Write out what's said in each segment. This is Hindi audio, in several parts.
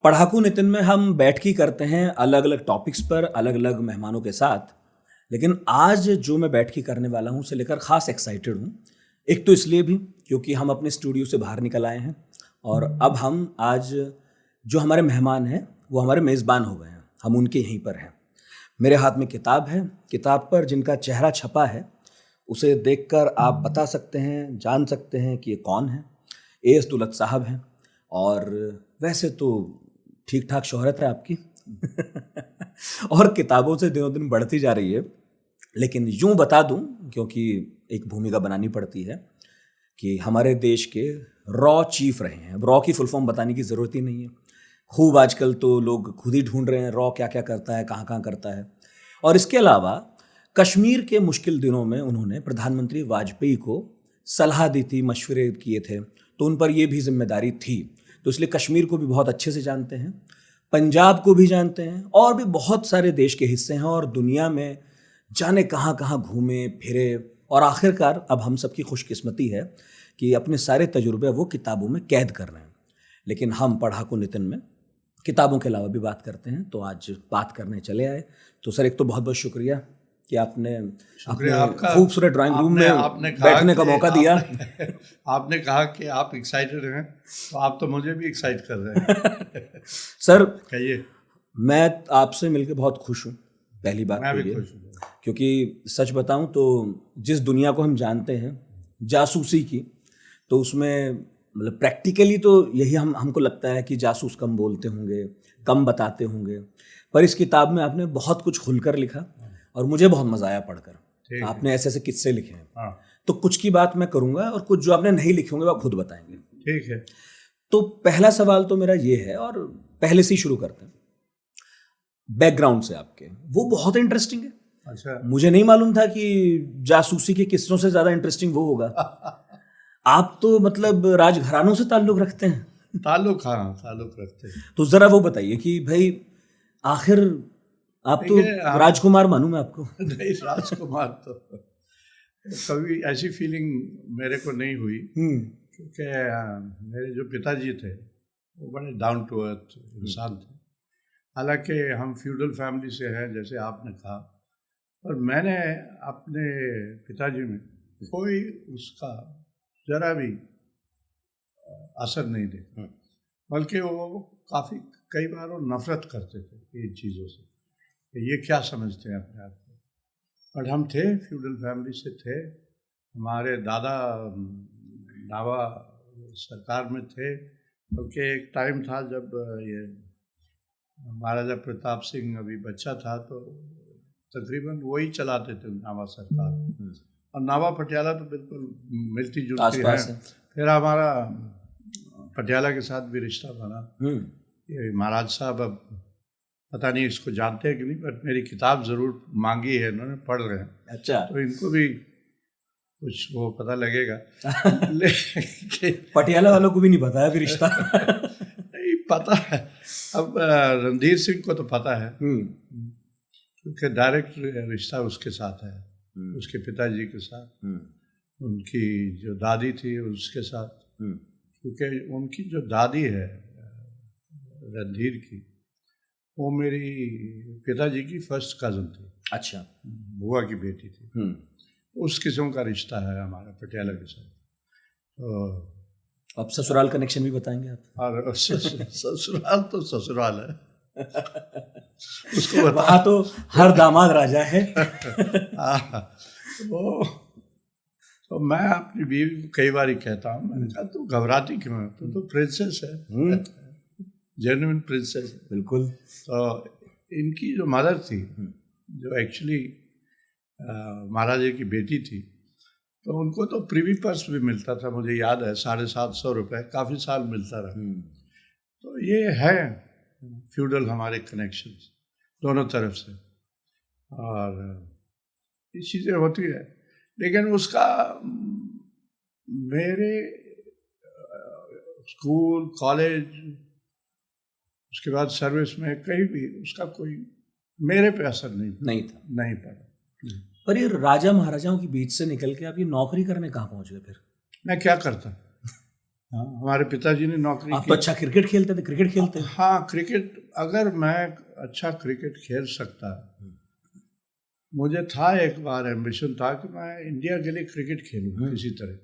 पढ़ाकू नितिन में हम बैठकी करते हैं अलग अलग टॉपिक्स पर अलग अलग मेहमानों के साथ। लेकिन आज जो मैं बैठकी करने वाला हूँ उसे लेकर ख़ास एक्साइटेड हूँ। एक तो इसलिए भी क्योंकि हम अपने स्टूडियो से बाहर निकल आए हैं और अब हम आज जो हमारे मेहमान हैं वो हमारे मेज़बान हो गए हैं। हम उनके यहीं पर हैं। मेरे हाथ में किताब है। किताब पर जिनका चेहरा छपा है उसे देखकर आप बता सकते हैं, जान सकते हैं कि ये कौन है। ए.एस. तुलत साहब हैं और वैसे तो ठीक ठाक शोहरत है आपकी और किताबों से दिनों दिन बढ़ती जा रही है। लेकिन यूं बता दूं, क्योंकि एक भूमिका बनानी पड़ती है, कि हमारे देश के रॉ चीफ रहे हैं। रॉ की फुल फॉर्म बताने की ज़रूरत ही नहीं है। खूब आजकल तो लोग खुद ही ढूंढ रहे हैं रॉ क्या क्या करता है, कहाँ कहाँ करता है। और इसके अलावा कश्मीर के मुश्किल दिनों में उन्होंने प्रधानमंत्री वाजपेयी को सलाह दी थी, मशवरे किए थे, तो उन पर यह भी जिम्मेदारी थी। तो इसलिए कश्मीर को भी बहुत अच्छे से जानते हैं, पंजाब को भी जानते हैं और भी बहुत सारे देश के हिस्से हैं और दुनिया में जाने कहाँ कहाँ घूमे फिरे। और आखिरकार अब हम सबकी खुशकिस्मती है कि अपने सारे तजुर्बे वो किताबों में कैद कर रहे हैं। लेकिन हम पढ़ाकू नितिन में किताबों के अलावा भी बात करते हैं, तो आज बात करने चले आए। तो सर, एक तो बहुत बहुत शुक्रिया कि आपने अपने खूबसूरत ड्राइंग रूम में बैठने का मौका दिया। आपने कहा कि आप एक्साइटेड हैं, तो आप तो मुझे भी एक्साइट कर रहे हैं। सर कहिए। मैं आपसे मिलकर बहुत खुश हूँ। पहली बात मैं तो भी ये, खुश हूँ, क्योंकि सच बताऊं तो जिस दुनिया को हम जानते हैं जासूसी की, तो उसमें मतलब प्रैक्टिकली तो यही हमको लगता है कि जासूस कम बोलते होंगे, कम बताते होंगे। पर इस किताब में आपने बहुत कुछ खुलकर लिखा और मुझे बहुत मज़ा आया पढ़कर। आपने ऐसे ऐसे किस्से लिखे हैं। हाँ। तो कुछ की बात मैं करूँगा और कुछ जो आपने नहीं लिखे होंगे वो आप खुद बताएंगे। ठीक है। तो पहला सवाल तो मेरा ये है, और पहले से ही शुरू करते हैं बैकग्राउंड से आपके, वो बहुत इंटरेस्टिंग है। अच्छा। मुझे नहीं मालूम था कि जासूसी के किस्सों से ज़्यादा इंटरेस्टिंग वो होगा। आप तो मतलब राजघरानों से ताल्लुक़ रखते हैं। ताल्लुक़ रखते हैं। तो ज़रा वो बताइए कि भाई आखिर आप तो राजकुमार मानूं मैं आपको। नहीं, राजकुमार तो कभी ऐसी फीलिंग मेरे को नहीं हुई, क्योंकि मेरे जो पिताजी थे वो बड़े डाउन टू अर्थ इंसान थे। हालांकि हम फ्यूडल फैमिली से हैं, जैसे आपने कहा, और मैंने अपने पिताजी में कोई उसका ज़रा भी असर नहीं देखा, बल्कि वो काफ़ी कई बार वो नफ़रत करते थे इन चीज़ों से, ये क्या समझते हैं अपने आप को। और हम थे, फ्यूडल फैमिली से थे। हमारे दादा नावा सरकार में थे, क्योंकि एक टाइम था जब ये महाराजा प्रताप सिंह अभी बच्चा था, तो तकरीबन वही चलाते थे नावा सरकार। और नावा पटियाला तो बिल्कुल मिलती जुलती है। फिर हमारा पटियाला के साथ भी रिश्ता बना। ये महाराज साहब अब पता नहीं इसको जानते हैं कि नहीं, पर मेरी किताब ज़रूर मांगी है इन्होंने, पढ़ रहे हैं। अच्छा। तो इनको भी कुछ वो पता लगेगा। पटियाला वालों को भी नहीं पता है अभी रिश्ता। नहीं पता है, अब रणधीर सिंह को तो पता है, क्योंकि डायरेक्ट रिश्ता उसके साथ है, उसके पिताजी के साथ। उनकी जो दादी थी उसके साथ, क्योंकि उनकी जो दादी है रणधीर की, वो मेरी पिताजी की फर्स्ट कज़न थी। अच्छा। बुआ की बेटी थी। उस किस्म का रिश्ता है हमारा पटियाला के साथ। तो अब ससुराल कनेक्शन भी बताएंगे आप? और ससुराल तो ससुराल है। उसको वहाँ तो हर दामाद राजा है। वो तो मैं अपनी बीवी को कई बार ही कहता हूँ, मैंने कहा तू घबराती क्यों है, तू तो प्रिंसेस है, जेन्युइन प्रिंसेस। बिल्कुल। तो इनकी जो मदर थी, जो एक्चुअली महाराजा की बेटी थी, तो उनको तो प्रिवी पर्स भी मिलता था, मुझे याद है, 750 रुपये, काफ़ी साल मिलता रहा। तो ये है फ्यूडल हमारे कनेक्शंस दोनों तरफ से, और ये चीज़ें होती है। लेकिन उसका मेरे स्कूल, कॉलेज, उसके बाद सर्विस में कहीं भी उसका कोई मेरे पे असर नहीं पड़ा। पर ये राजा महाराजाओं के बीच से निकल के आप ये नौकरी करने कहाँ पहुँच गए फिर? मैं क्या करता, हाँ, हमारे पिताजी ने नौकरी आप तो अच्छा क्रिकेट खेलते थे, क्रिकेट खेलते हैं? हाँ, क्रिकेट, अगर मैं अच्छा क्रिकेट खेल सकता, मुझे था एक बार एम्बिशन था कि मैं इंडिया के लिए क्रिकेट खेलूं किसी तरह,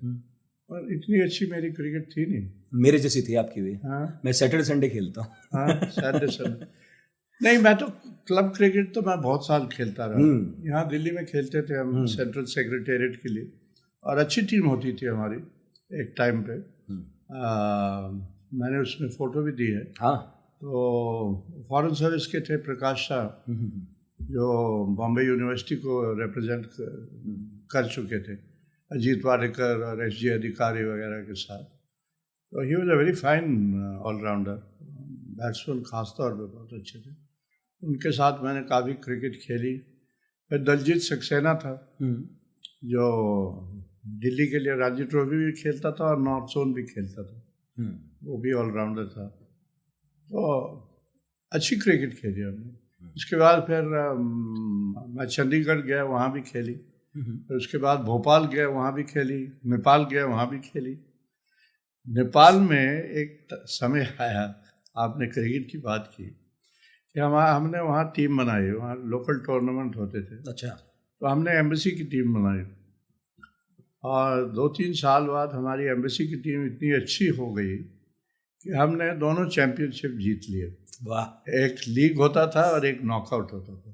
और इतनी अच्छी मेरी क्रिकेट थी नहीं। मेरे जैसी थी आपकी भी। हाँ मैं सैटरडे संडे खेलता हूँ। हाँ, सैटरडे संडे नहीं, मैं तो क्लब क्रिकेट तो मैं बहुत साल खेलता रहा। यहाँ दिल्ली में खेलते थे हम सेंट्रल सेक्रेटेरिएट के लिए, और अच्छी टीम होती थी हमारी एक टाइम पे। मैंने उसमें फ़ोटो भी दी है। हाँ, तो फॉरेन सर्विस के थे प्रकाश शाह, जो बॉम्बे यूनिवर्सिटी को रिप्रेजेंट कर चुके थे अजीत वाडेकर और एस.जी. अधिकारी वगैरह के साथ। तो he was a very fine allrounder, batsman खास तौर पे बहुत अच्छे थे। उनके साथ मैंने काफ़ी क्रिकेट खेली। फिर दलजीत सक्सेना था जो दिल्ली के लिए रणजी ट्रॉफी भी खेलता था और नॉर्थ जोन भी खेलता था, वो भी ऑलराउंडर था। तो अच्छी क्रिकेट खेली हमने। उसके बाद फिर मैं चंडीगढ़ गया, वहाँ भी खेली। फिर उसके बाद भोपाल गया, वहाँ भी खेली। नेपाल गया, वहाँ भी खेली। नेपाल में एक समय आया, आपने क्रिकेट की बात की, कि हमने वहाँ टीम बनाई, वहाँ लोकल टूर्नामेंट होते थे। अच्छा। तो हमने एम्बेसी की टीम बनाई, और 2-3 साल बाद हमारी एम्बेसी की टीम इतनी अच्छी हो गई कि हमने दोनों चैम्पियनशिप जीत लिए। वाह। एक लीग होता था और एक नॉकआउट होता था।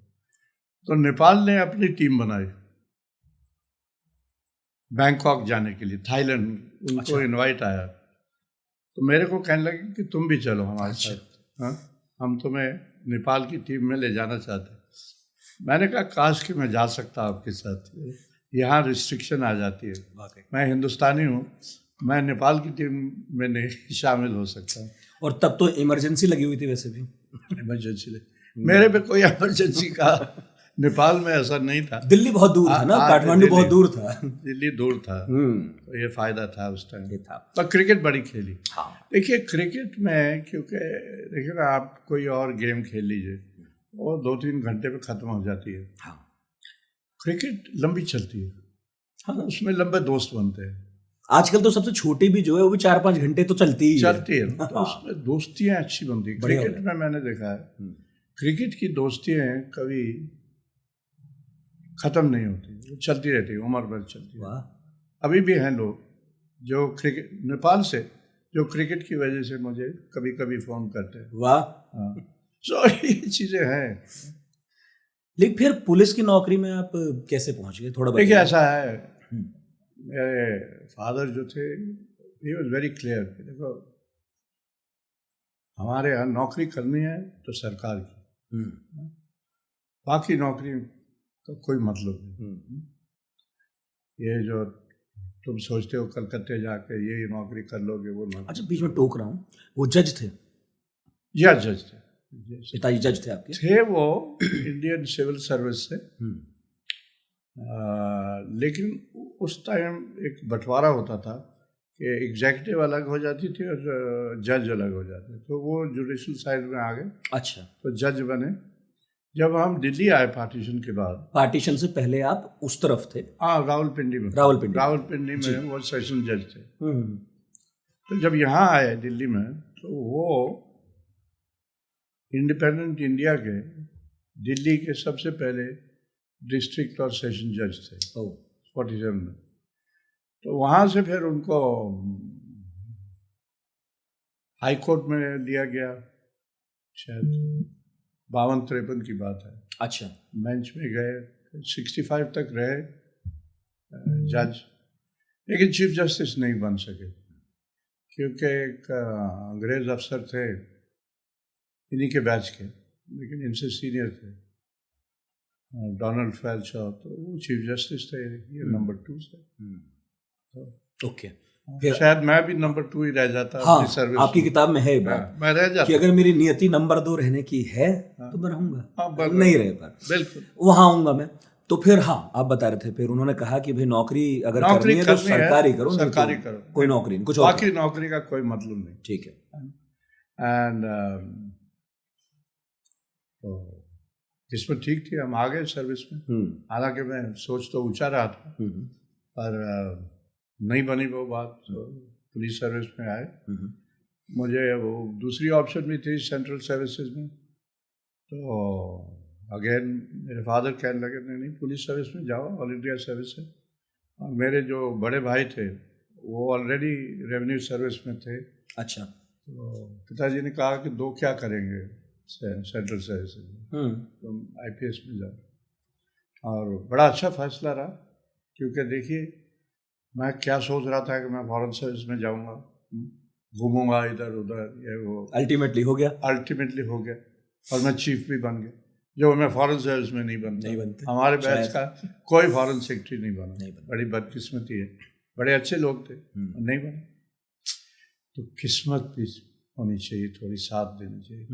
तो नेपाल ने अपनी टीम बनाई बैंकॉक जाने के लिए, थाईलैंड। उनको इनवाइट आया, तो मेरे को कहने लगे कि तुम भी चलो हमारे साथ, हाँ, हम तुम्हें नेपाल की टीम में ले जाना चाहते हैं। मैंने कहा काश कि मैं जा सकता आपके साथ, यहाँ रिस्ट्रिक्शन आ जाती है। मैं हिंदुस्तानी हूँ, मैं नेपाल की टीम में नहीं शामिल हो सकता। और तब तो इमरजेंसी लगी हुई थी वैसे भी। इमरजेंसी मेरे पे कोई इमरजेंसी का नेपाल में ऐसा नहीं था। दिल्ली बहुत दूर था ना, काठमांडू बहुत दूर था। दिल्ली दूर था, तो ये फायदा था उस टाइम। ये था। पर क्रिकेट बड़ी खेली। हाँ। देखिए क्रिकेट में, क्योंकि देखिए ना, आप कोई और गेम खेल लीजिए, वो 2-3 घंटे में ख़त्म हो जाती है। हाँ। क्रिकेट लंबी चलती है। हाँ। उसमें लंबे दोस्त बनते हैं। आजकल तो सबसे छोटी भी जो है वो भी 4-5 घंटे तो चलती ही है। तो उसमें दोस्तियाँ अच्छी बनती है। क्रिकेट में मैंने देखा है, क्रिकेट की दोस्तियाँ कभी ख़त्म नहीं होती, चलती रहती है, उम्र भर चलती है। अभी भी हैं लोग जो क्रिकेट, नेपाल से, जो क्रिकेट की वजह से मुझे कभी कभी फ़ोन करते हैं। वाह। हाँ, सो ये चीज़ें हैं। लेकिन फिर पुलिस की नौकरी में आप कैसे पहुंच गए, थोड़ा बताइए। देखिए ऐसा है, मेरे फादर जो थे, ही वॉज वेरी क्लियर, देखो हमारे यहाँ नौकरी करनी है तो सरकार की, बाकी नौकरी का कोई मतलब नहीं। ये जो तुम सोचते हो कलकत्ते जाके ये नौकरी कर लोगे, वो नौकरी। अच्छा, बीच में टोक रहा हूँ, वो जज थे? या जज थे, पिताजी जज थे आपके? थे वो इंडियन सिविल सर्विस से। लेकिन उस टाइम एक बंटवारा होता था कि एग्जीक्यूटिव अलग हो जाती थी और जज अलग हो जाते, तो वो जुडिशल साइड में आ गए। अच्छा। तो जज बने। जब हम दिल्ली आए पार्टीशन के बाद, पार्टीशन से पहले आप उस तरफ थे? हाँ, रावलपिंडी में। रावलपिंडी में वो सेशन जज थे। तो जब यहाँ आए दिल्ली में, तो वो इंडिपेंडेंट इंडिया के दिल्ली के सबसे पहले डिस्ट्रिक्ट और सेशन जज थे 47 में। तो वहाँ से फिर उनको हाई कोर्ट में लिया गया, शायद 52-53 की बात है। अच्छा। बेंच में गए, 65 तक रहे जज, लेकिन चीफ जस्टिस नहीं बन सके, क्योंकि एक अंग्रेज अफसर थे इन्हीं के बैच के, लेकिन इनसे सीनियर थे, डोनाल्ड फेल्शॉ, तो वो चीफ जस्टिस थे, ये नंबर 2 से। ओके। शायद मैं भी नंबर 2 ही रह जाता। हाँ, सर्विस आपकी किताब में है बात, मैं रह जाता कि अगर मेरी नियति नंबर 2 रहने की है तो मैं रहूंगा, नहीं रह पर बिल्कुल वहाँ आऊंगा मैं। तो फिर हाँ, आप बता रहे थे, फिर उन्होंने कहा कि भाई नौकरी अगर करनी है तो सरकारी करो, सरकारी करो, कोई नौकरी नहीं, कुछ और, बाकी नौकरी का कोई मतलब नहीं। ठीक है। एंड तो किस्मत ठीक थी, हम आ गए सर्विस में। हालांकि मैं सोच तो ऊंचा रहा था, पर नहीं बनी वो बात। तो पुलिस सर्विस में आए। मुझे वो दूसरी ऑप्शन भी थी सेंट्रल सर्विसेज में, तो अगेन मेरे फादर कहने लगे नहीं पुलिस सर्विस में जाओ, ऑल इंडिया सर्विस है। और मेरे जो बड़े भाई थे वो ऑलरेडी रेवेन्यू सर्विस में थे। अच्छा। तो पिताजी ने कहा कि दो क्या करेंगे सेंट्रल सर्विस में, तुम IPS में जाओ। और बड़ा अच्छा फैसला रहा, क्योंकि देखिए मैं क्या सोच रहा था कि मैं फॉरेन सर्विस में जाऊंगा, घूमूंगा इधर उधर, ये वो, अल्टीमेटली हो गया। अल्टीमेटली हो गया और मैं चीफ भी बन गया, जो मैं फॉरेन सर्विस में नहीं बनता। हमारे बैच का कोई फॉरेन सेक्रेटरी नहीं बना। बड़ी बदकिस्मती है, बड़े अच्छे लोग थे, नहीं बने। तो किस्मत भी होनी चाहिए, थोड़ी साथ देनी चाहिए।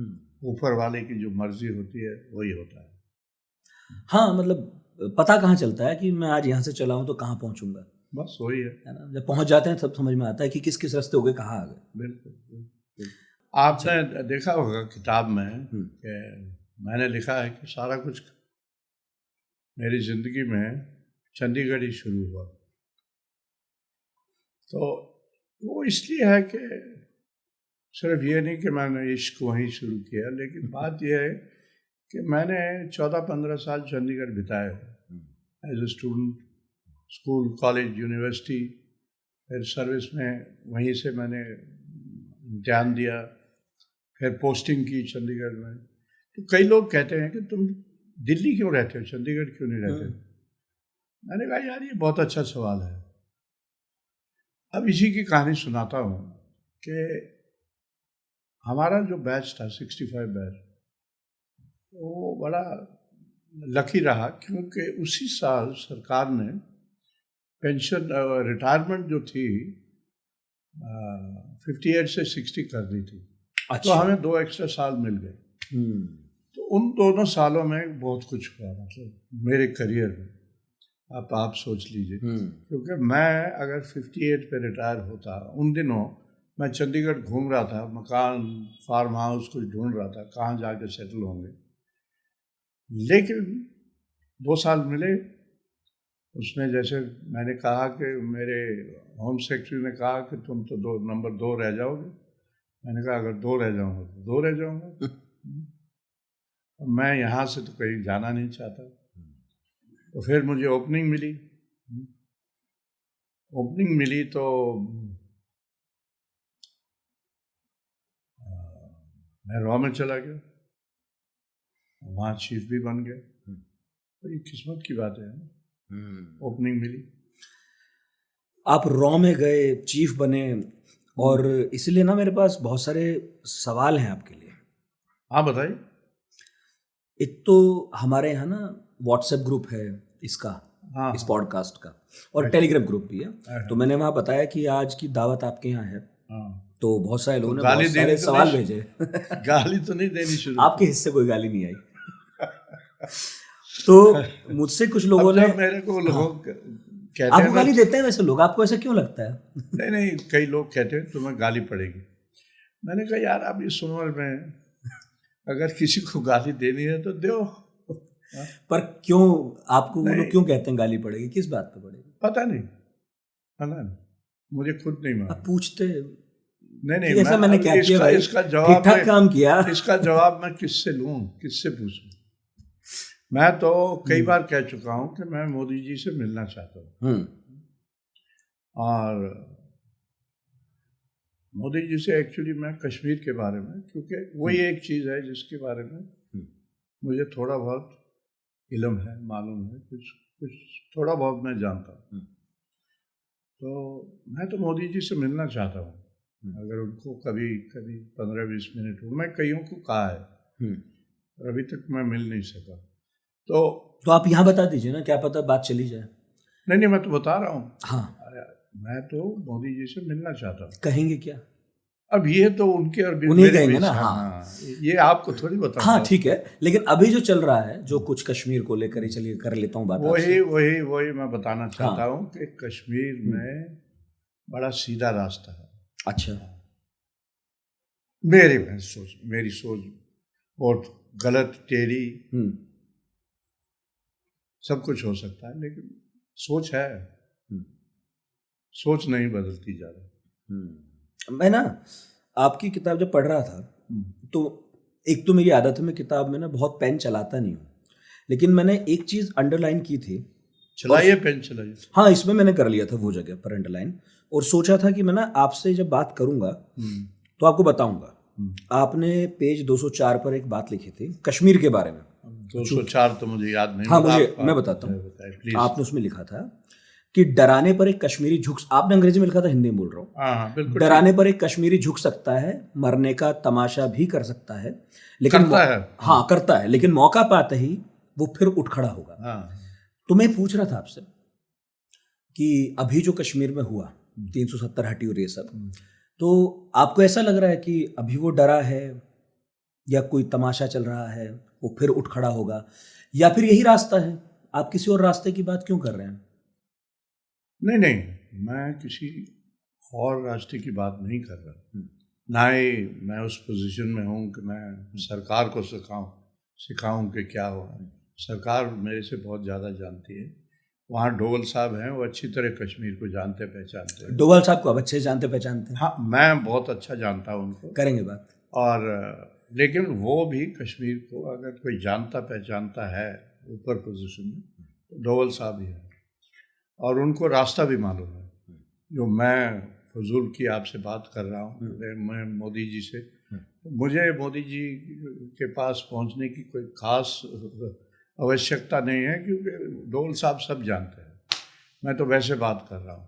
ऊपर वाले की जो मर्जी होती है वही होता है। हाँ, मतलब पता कहाँ चलता है कि मैं आज यहाँ से चला हूँ तो कहाँ पहुँचूंगा, बस वही है ना। जब पहुँच जाते हैं तब समझ में आता है कि किस किस रास्ते हो गए, कहाँ आ गए। बिल्कुल। आपने देखा होगा किताब में कि मैंने लिखा है कि सारा कुछ मेरी जिंदगी में चंडीगढ़ ही शुरू हुआ। तो वो इसलिए है कि सिर्फ ये नहीं कि मैंने इश्क वहीं शुरू किया, लेकिन बात यह है कि मैंने 14-15 साल चंडीगढ़ बिताए as a student, school, college, university, फिर सर्विस में वहीं से मैंने इम्तिहान दिया, फिर पोस्टिंग की चंडीगढ़ में। तो कई लोग कहते हैं कि तुम दिल्ली क्यों रहते हो, चंडीगढ़ क्यों नहीं रहते? मैंने कहा यार ये बहुत अच्छा सवाल है। अब इसी की कहानी सुनाता हूँ कि हमारा जो बैच था 65 बैच, वो बड़ा लकी रहा, क्योंकि उसी साल सरकार ने पेंशन रिटायरमेंट जो थी 58 से 60 कर दी थी। अच्छा। तो हमें 2 एक्स्ट्रा साल मिल गए। तो उन दोनों सालों में बहुत कुछ हुआ, मतलब मेरे करियर में। आप सोच लीजिए, क्योंकि मैं अगर 58 पे रिटायर होता, उन दिनों मैं चंडीगढ़ घूम रहा था, मकान, फार्म हाउस कुछ ढूंढ रहा था, कहाँ जाके सेटल होंगे। लेकिन 2 साल मिले, उसमें जैसे मैंने कहा कि मेरे होम सेक्रेटरी ने कहा कि तुम तो नंबर 2 रह जाओगे। मैंने कहा अगर 2 रह जाऊंगा तो 2 रह जाऊंगा। मैं यहाँ से तो कहीं जाना नहीं चाहता। तो फिर मुझे ओपनिंग मिली तो मैं रॉ में चला गया, वहाँ चीफ भी बन गया। तो ये किस्मत की बात है। ओपनिंग मिली, आप रॉ में गए, चीफ बने, और इसलिए ना मेरे पास बहुत सारे सवाल हैं आपके लिए। हाँ बताइए। एक तो हमारे यहाँ ना व्हाट्सएप ग्रुप है इसका, हाँ, इस पॉडकास्ट का, और टेलीग्राम ग्रुप भी है। तो मैंने वहाँ बताया कि आज की दावत आपके यहाँ है। तो बहुत सारे लोगों ने बहुत सारे सवाल भेजे। गाली तो नहीं देनी शुरू? आपके हिस्से कोई गाली नहीं आई। तो मुझसे कुछ लोगों ने मेरे को लोग कहते हैं, आपको गाली देते हैं वैसे लोग, आपको ऐसा क्यों लगता है? नहीं, कई लोग कहते हैं तुम्हें गाली पड़ेगी। मैंने कहा यार अब इस उम्र में अगर किसी को गाली देनी है तो दो। पर क्यों आपको वो लोग क्यों कहते हैं गाली पड़ेगी, किस बात पे पड़ेगी? पता नहीं, मुझे खुद नहीं मालूम। पूछते नहीं, ऐसा मैंने क्या किया? इसका जवाब ठीक-ठाक काम किया। इसका जवाब मैं किससे लूं, किससे पूछूं? मैं तो कई बार कह चुका हूं कि मैं मोदी जी से मिलना चाहता हूं, और मोदी जी से एक्चुअली मैं कश्मीर के बारे में, क्योंकि वही एक चीज़ है जिसके बारे में मुझे थोड़ा बहुत इल्म है, मालूम है, कुछ थोड़ा बहुत मैं जानता हूँ। तो मैं तो मोदी जी से मिलना चाहता हूँ, अगर उनको कभी 15-20 मिनट हो। मैं कईयों को कहा है, और अभी तक मैं मिल नहीं सका। तो आप यहाँ बता दीजिए ना, क्या पता बात चली जाए। नहीं, मैं तो बता रहा हूँ। हाँ, मैं तो मोदी जी से मिलना चाहता हूँ। कहेंगे क्या? अब ये तो उनके और उन्हीं कहेंगे ना। हाँ, ये आपको थोड़ी बताऊंगा। हाँ ठीक है, लेकिन अभी जो चल रहा है, जो कुछ कश्मीर को लेकर, चलिए कर लेता हूँ बात। वही मैं बताना चाहता हूँ कि कश्मीर में बड़ा सीधा रास्ता है। अच्छा। मेरी सोच बहुत गलत, टेढ़ी, सब कुछ हो सकता है, लेकिन सोच है, सोच नहीं बदलती जा रही। मैं ना आपकी किताब जब पढ़ रहा था तो एक तो मेरी आदत है, मैं किताब में ना बहुत पेन चलाता नहीं हूँ, लेकिन मैंने एक चीज़ अंडरलाइन की थी। चलाइए पेन चलाइए। हाँ, इसमें मैंने कर लिया था वो जगह पर अंडरलाइन, और सोचा था कि मैं ना आपसे जब बात करूँगा तो आपको बताऊँगा। आपने पेज 204 पर एक बात लिखी थी कश्मीर के बारे में। 204 तो मुझे याद नहीं। हाँ, मैं बताता हूँ। प्लीज। आपने उसमें लिखा था कि डराने पर एक कश्मीरी झुक, आपने अंग्रेजी में लिखा था, हिंदी में बोल रहा हूँ। हाँ बिल्कुल। डराने पर एक कश्मीरी झुक सकता है, मरने का तमाशा भी कर सकता है, लेकिन करता है। हाँ करता है, लेकिन मौका पाते ही वो फिर उठ खड़ा होगा। हाँ। तो मैं पूछ रहा था आपसे कि अभी जो कश्मीर में हुआ 370 हटी और ये सब, तो आपको ऐसा लग रहा है कि अभी वो डरा है या कोई तमाशा चल रहा है, वो फिर उठ खड़ा होगा, या फिर यही रास्ता है? आप किसी और रास्ते की बात क्यों कर रहे हैं? नहीं नहीं, मैं किसी और रास्ते की बात नहीं कर रहा। ना ही मैं उस पोजीशन में हूँ कि मैं सरकार को सिखाऊं कि क्या हुआ। सरकार मेरे से बहुत ज़्यादा जानती है। वहाँ डोवल साहब हैं, वो अच्छी तरह कश्मीर को जानते पहचानते हैं। डोवाल साहब को आप अच्छे जानते पहचानते हैं? हाँ, मैं बहुत अच्छा जानता हूँ उनको। करेंगे बात। और लेकिन वो भी कश्मीर को अगर कोई जानता पहचानता है ऊपर पोजीशन में तो डोवल साहब ही है, और उनको रास्ता भी मालूम है। जो मैं फजूल की आपसे बात कर रहा हूँ, मैं मोदी जी से, मुझे मोदी जी के पास पहुँचने की कोई खास आवश्यकता नहीं है, क्योंकि डोवल साहब सब जानते हैं। मैं तो वैसे बात कर रहा हूँ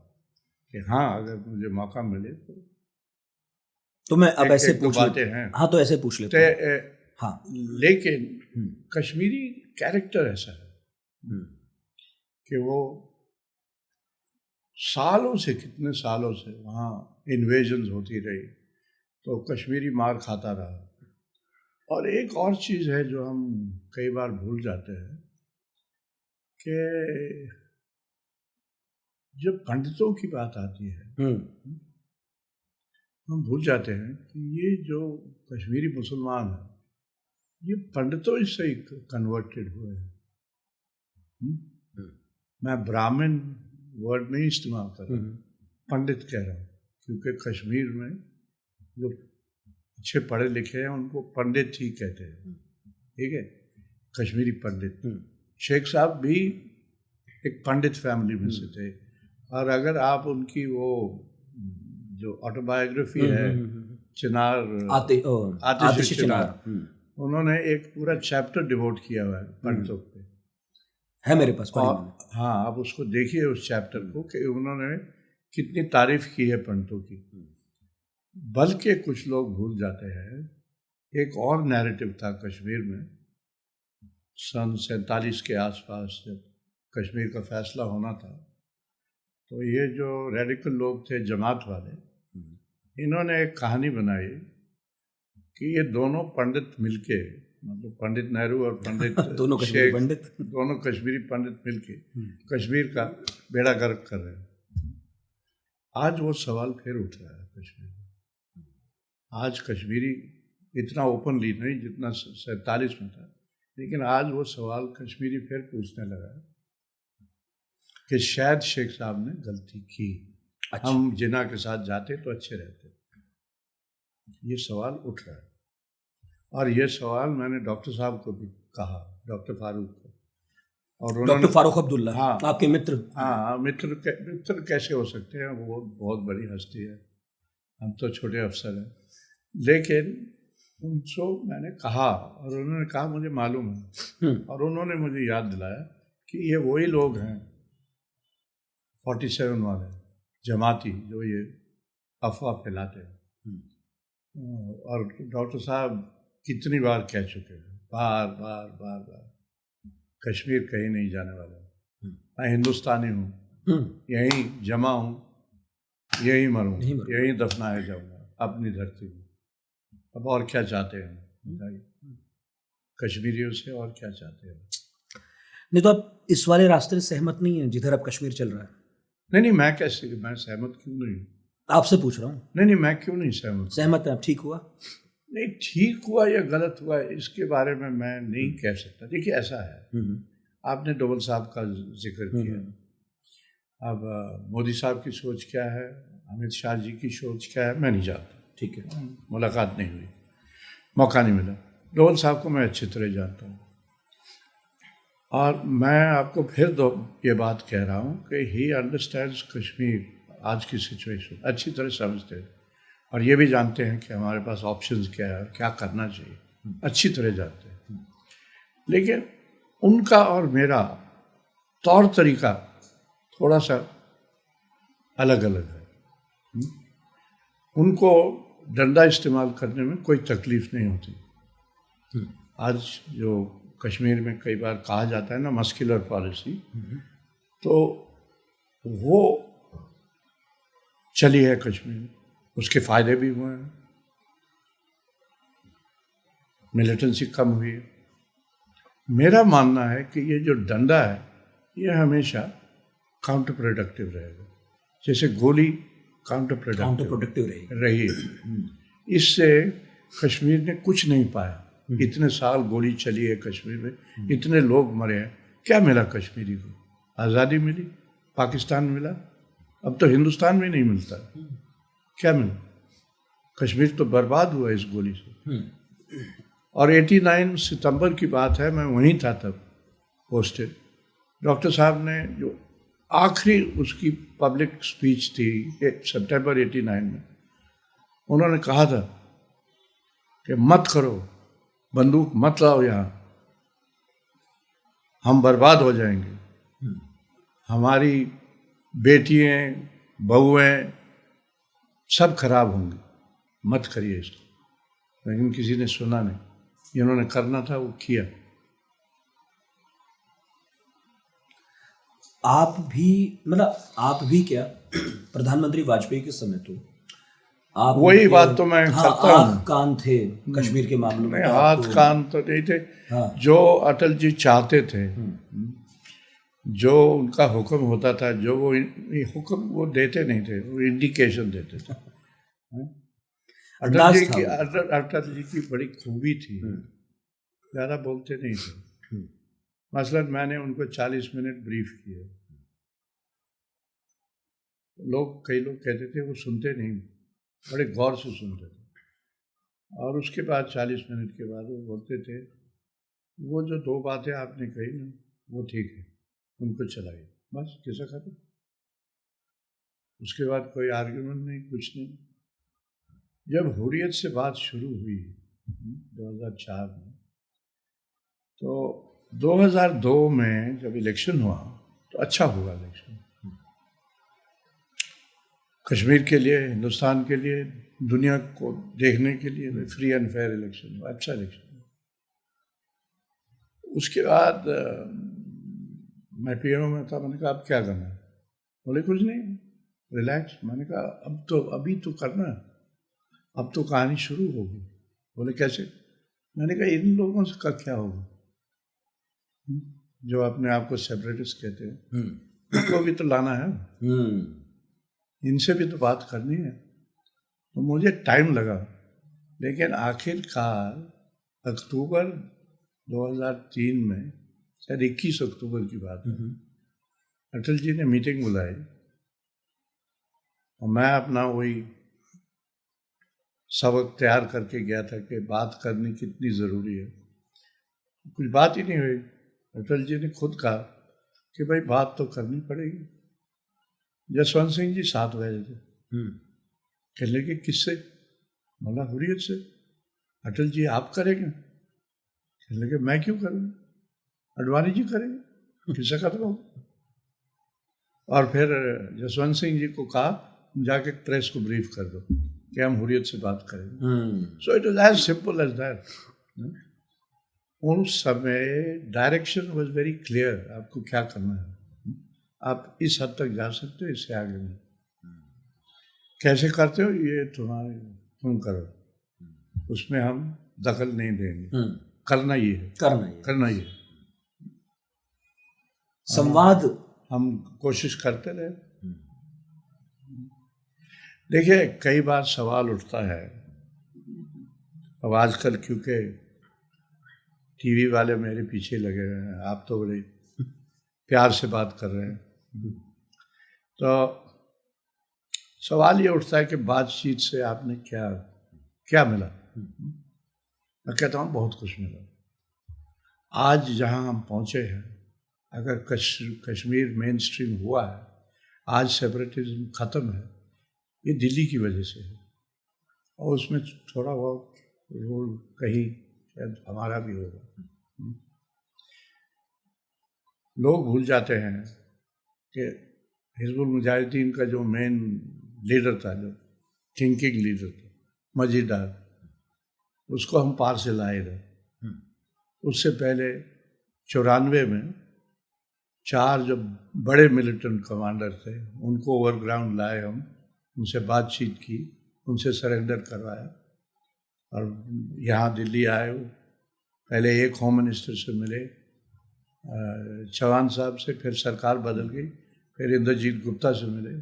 कि हाँ, अगर मुझे मौका मिले तो मैं अब ऐसे एक बातें हैं। हाँ, तो ऐसे पूछ लेते हैं। हाँ, लेकिन कश्मीरी कैरेक्टर ऐसा है कि वो सालों से, कितने सालों से वहाँ इन्वेजन्स होती रही, तो कश्मीरी मार खाता रहा। और एक और चीज़ है जो हम कई बार भूल जाते हैं कि जब पंडितों की बात आती है हम भूल जाते हैं कि ये जो कश्मीरी मुसलमान हैं, ये पंडितों से ही कन्वर्टेड हुए हैं। मैं ब्राह्मण वर्ड नहीं इस्तेमाल कर रहा, पंडित कह रहा हूँ, क्योंकि कश्मीर में जो अच्छे पढ़े लिखे हैं उनको पंडित ही कहते हैं। ठीक है, कश्मीरी पंडित। शेख साहब भी एक पंडित फैमिली में से थे, और अगर आप उनकी वो जो ऑटोबायोग्राफी है चिनार, आतिश चिनार, उन्होंने एक पूरा चैप्टर डिवोट किया हुआ है पंडितों पे, है मेरे पास पढ़ी मैंने। हाँ, आप उसको देखिए उस चैप्टर को कि उन्होंने कितनी तारीफ की है पंडितों की। बल्कि कुछ लोग भूल जाते हैं, एक और नैरेटिव था कश्मीर में सन 47 के आसपास, जब कश्मीर का फैसला होना था, तो ये जो रेडिकल लोग थे जमात वाले, इन्होंने एक कहानी बनाई कि ये दोनों पंडित मिलके, मतलब पंडित नेहरू और पंडित दोनों कश्मीरी पंडित, दोनों कश्मीरी पंडित मिलके कश्मीर का बेड़ा गर्क कर रहे हैं। आज वो सवाल फिर उठ रहा है कश्मीर में। आज कश्मीरी इतना ओपनली नहीं जितना 47 में था, लेकिन आज वो सवाल कश्मीरी फिर पूछने लगा कि शायद शेख साहब ने गलती की। अच्छा। हम जिन्ना के साथ जाते तो अच्छे रहते। ये सवाल उठ रहा है, और ये सवाल मैंने डॉक्टर साहब को भी कहा, डॉक्टर फारूक को, और डॉक्टर फारूक अब्दुल्ला। हाँ, आपके मित्र। हाँ, मित्र कैसे हो सकते हैं, वो बहुत बड़ी हस्ती है, हम तो छोटे अफसर हैं। लेकिन उनसे मैंने कहा, और उन्होंने कहा मुझे मालूम है, और उन्होंने मुझे याद दिलाया कि ये वही लोग हैं 47 वाले जमाती जो ये अफवाह फैलाते हैं। और डॉक्टर साहब कितनी बार कह चुके हैं, बार बार बार बार, कश्मीर कहीं नहीं जाने वाला, मैं हिंदुस्तानी हूँ, यहीं जमा हूँ, यहीं मरूँ, यहीं दफनाया जाऊँगा अपनी धरती में। अब और क्या चाहते हैं कश्मीरियों से, और क्या चाहते हैं? नहीं तो आप इस वाले रास्ते से सहमत नहीं है जिधर अब कश्मीर चल रहा है? नहीं, मैं सहमत क्यों नहीं? आपसे पूछ रहा हूँ। नहीं, मैं क्यों नहीं सहमत है? ठीक हुआ? नहीं, ठीक हुआ या गलत हुआ इसके बारे में मैं नहीं कह सकता। देखिए, ऐसा है, आपने डोवल साहब का जिक्र किया, अब मोदी साहब की सोच क्या है अमित शाह जी की सोच क्या है मैं नहीं जानता, ठीक है। मुलाकात नहीं हुई, मौका नहीं मिला। डोभाल साहब को मैं अच्छी तरह जानता हूँ और मैं आपको फिर ये बात कह रहा हूँ कि ही अंडरस्टैंड्स कश्मीर, आज की सिचुएशन अच्छी तरह समझते हैं और ये भी जानते हैं कि हमारे पास ऑप्शंस क्या है और क्या करना चाहिए, अच्छी तरह जानते हैं। लेकिन उनका और मेरा तौर तरीका थोड़ा सा अलग अलग है। उनको डंडा इस्तेमाल करने में कोई तकलीफ नहीं होती। आज जो कश्मीर में कई बार कहा जाता है ना मस्कुलर पॉलिसी, तो वो चली है कश्मीर में, उसके फायदे भी हुए हैं, मिलिटेंसी कम हुई है। मेरा मानना है कि ये जो डंडा है ये हमेशा काउंटर प्रोडक्टिव रहेगा, जैसे गोली काउंटर प्रोडक्टिव रही है। इससे कश्मीर ने कुछ नहीं पाया। इतने साल गोली चली है कश्मीर में, इतने लोग मरे हैं, क्या मिला कश्मीरी को? आज़ादी मिली, पाकिस्तान मिला, अब तो हिंदुस्तान में नहीं मिलता। क्या मिला? कश्मीर तो बर्बाद हुआ इस गोली से। और 89 सितंबर की बात है, मैं वहीं था तब पोस्टेड। डॉक्टर साहब ने जो आखिरी उसकी पब्लिक स्पीच थी सितंबर 89 में, उन्होंने कहा था कि मत करो, बंदूक मत लाओ यहाँ, हम बर्बाद हो जाएंगे, हमारी बेटियाँ बहुएं सब खराब होंगी, मत करिए इसको। लेकिन किसी ने सुना नहीं, इन्होंने करना था वो किया। आप भी क्या प्रधानमंत्री वाजपेयी के समय तो आप वही बात तो मैं करता हूँ। आँख कान थे कश्मीर के मामलों में, हाथ कान तो नहीं थे। जो अटल जी चाहते थे, जो उनका हुक्म होता था, जो वो हुक्म वो देते नहीं थे, वो इंडिकेशन देते थे। अटल जी की बड़ी खूबी थी, ज़्यादा बोलते नहीं थे। मसलन मैंने उनको 40 मिनट ब्रीफ किए, कई लोग कहते थे वो सुनते नहीं, बड़े गौर से सुनते थे। और उसके बाद 40 मिनट के बाद वो बोलते थे, वो जो 2 बातें आपने कही ना वो ठीक है, उनको चलाइए, बस किस्सा खत्म। उसके बाद कोई आर्ग्यूमेंट नहीं, कुछ नहीं। जब हुर्रियत से बात शुरू हुई 2004 में, तो 2002 में जब इलेक्शन हुआ तो अच्छा हुआ इलेक्शन कश्मीर के लिए, हिंदुस्तान के लिए, दुनिया को देखने के लिए फ्री एंड फेयर इलेक्शन हुआ, अच्छा इलेक्शन। उसके बाद मैं पीएमओ में था, मैंने कहा अब क्या करना है? बोले कुछ नहीं, रिलैक्स। मैंने कहा अभी तो करना है, अब तो कहानी शुरू होगी। बोले कैसे? मैंने कहा इन लोगों का क्या होगा जो अपने आप को सेपरेटिस्ट कहते हैं, उनको भी तो लाना है, इनसे भी तो बात करनी है। तो मुझे टाइम लगा, लेकिन आखिरकार अक्टूबर 2003 में, शायद 21 अक्टूबर की बात है, अटल जी ने मीटिंग बुलाई और मैं अपना वही सबक तैयार करके गया था कि बात करनी कितनी ज़रूरी है। कुछ बात ही नहीं हुई। अटल जी ने खुद कहा कि भाई बात तो करनी पड़ेगी। जसवंत सिंह जी साथ गए थे, कहने लगे किससे? बोला हुर्रियत से। अटल जी आप करेंगे? कहने लगे मैं क्यों करूँगा, अडवाणी जी करेंगे, किससे खत्म होगा। और फिर जसवंत सिंह जी को कहा जाके प्रेस को ब्रीफ कर दो कि हम हुर्रियत से बात करेंगे। So it was as simple as that. उस समय डायरेक्शन वाज वेरी क्लियर, आपको क्या करना है, आप इस हद तक जा सकते हो, इससे आगे नहीं। कैसे करते हो ये तुम करो, उसमें हम दखल नहीं देंगे, करना ही है। संवाद हम कोशिश करते रहे। देखिए कई बार सवाल उठता है, अब आजकल क्योंकि टीवी वाले मेरे पीछे लगे हुए हैं, आप तो बड़े प्यार से बात कर रहे हैं, तो सवाल ये उठता है कि बातचीत से आपने क्या क्या मिला। मैं कहता हूँ बहुत कुछ मिला। आज जहाँ हम पहुँचे हैं, अगर कश्मीर मेन स्ट्रीम हुआ है, आज सेपरेटिज्म ख़त्म है, ये दिल्ली की वजह से है। और उसमें थोड़ा बहुत रोल कहीं शायद हमारा भी होगा। लोग भूल जाते हैं कि हिजबुल मुजाहिदीन का जो मेन लीडर था, जो थिंकिंग लीडर था, मजीदार, उसको हम पार से लाए थे। उससे पहले 94 में 4 जो बड़े मिलिटेंट कमांडर थे, उनको ओवरग्राउंड लाए हम, उनसे बातचीत की, उनसे सरेंडर करवाया और यहाँ दिल्ली आए। वो पहले एक होम मिनिस्टर से मिले, चौहान साहब से, फिर सरकार बदल गई, फिर इंद्रजीत गुप्ता से मिले,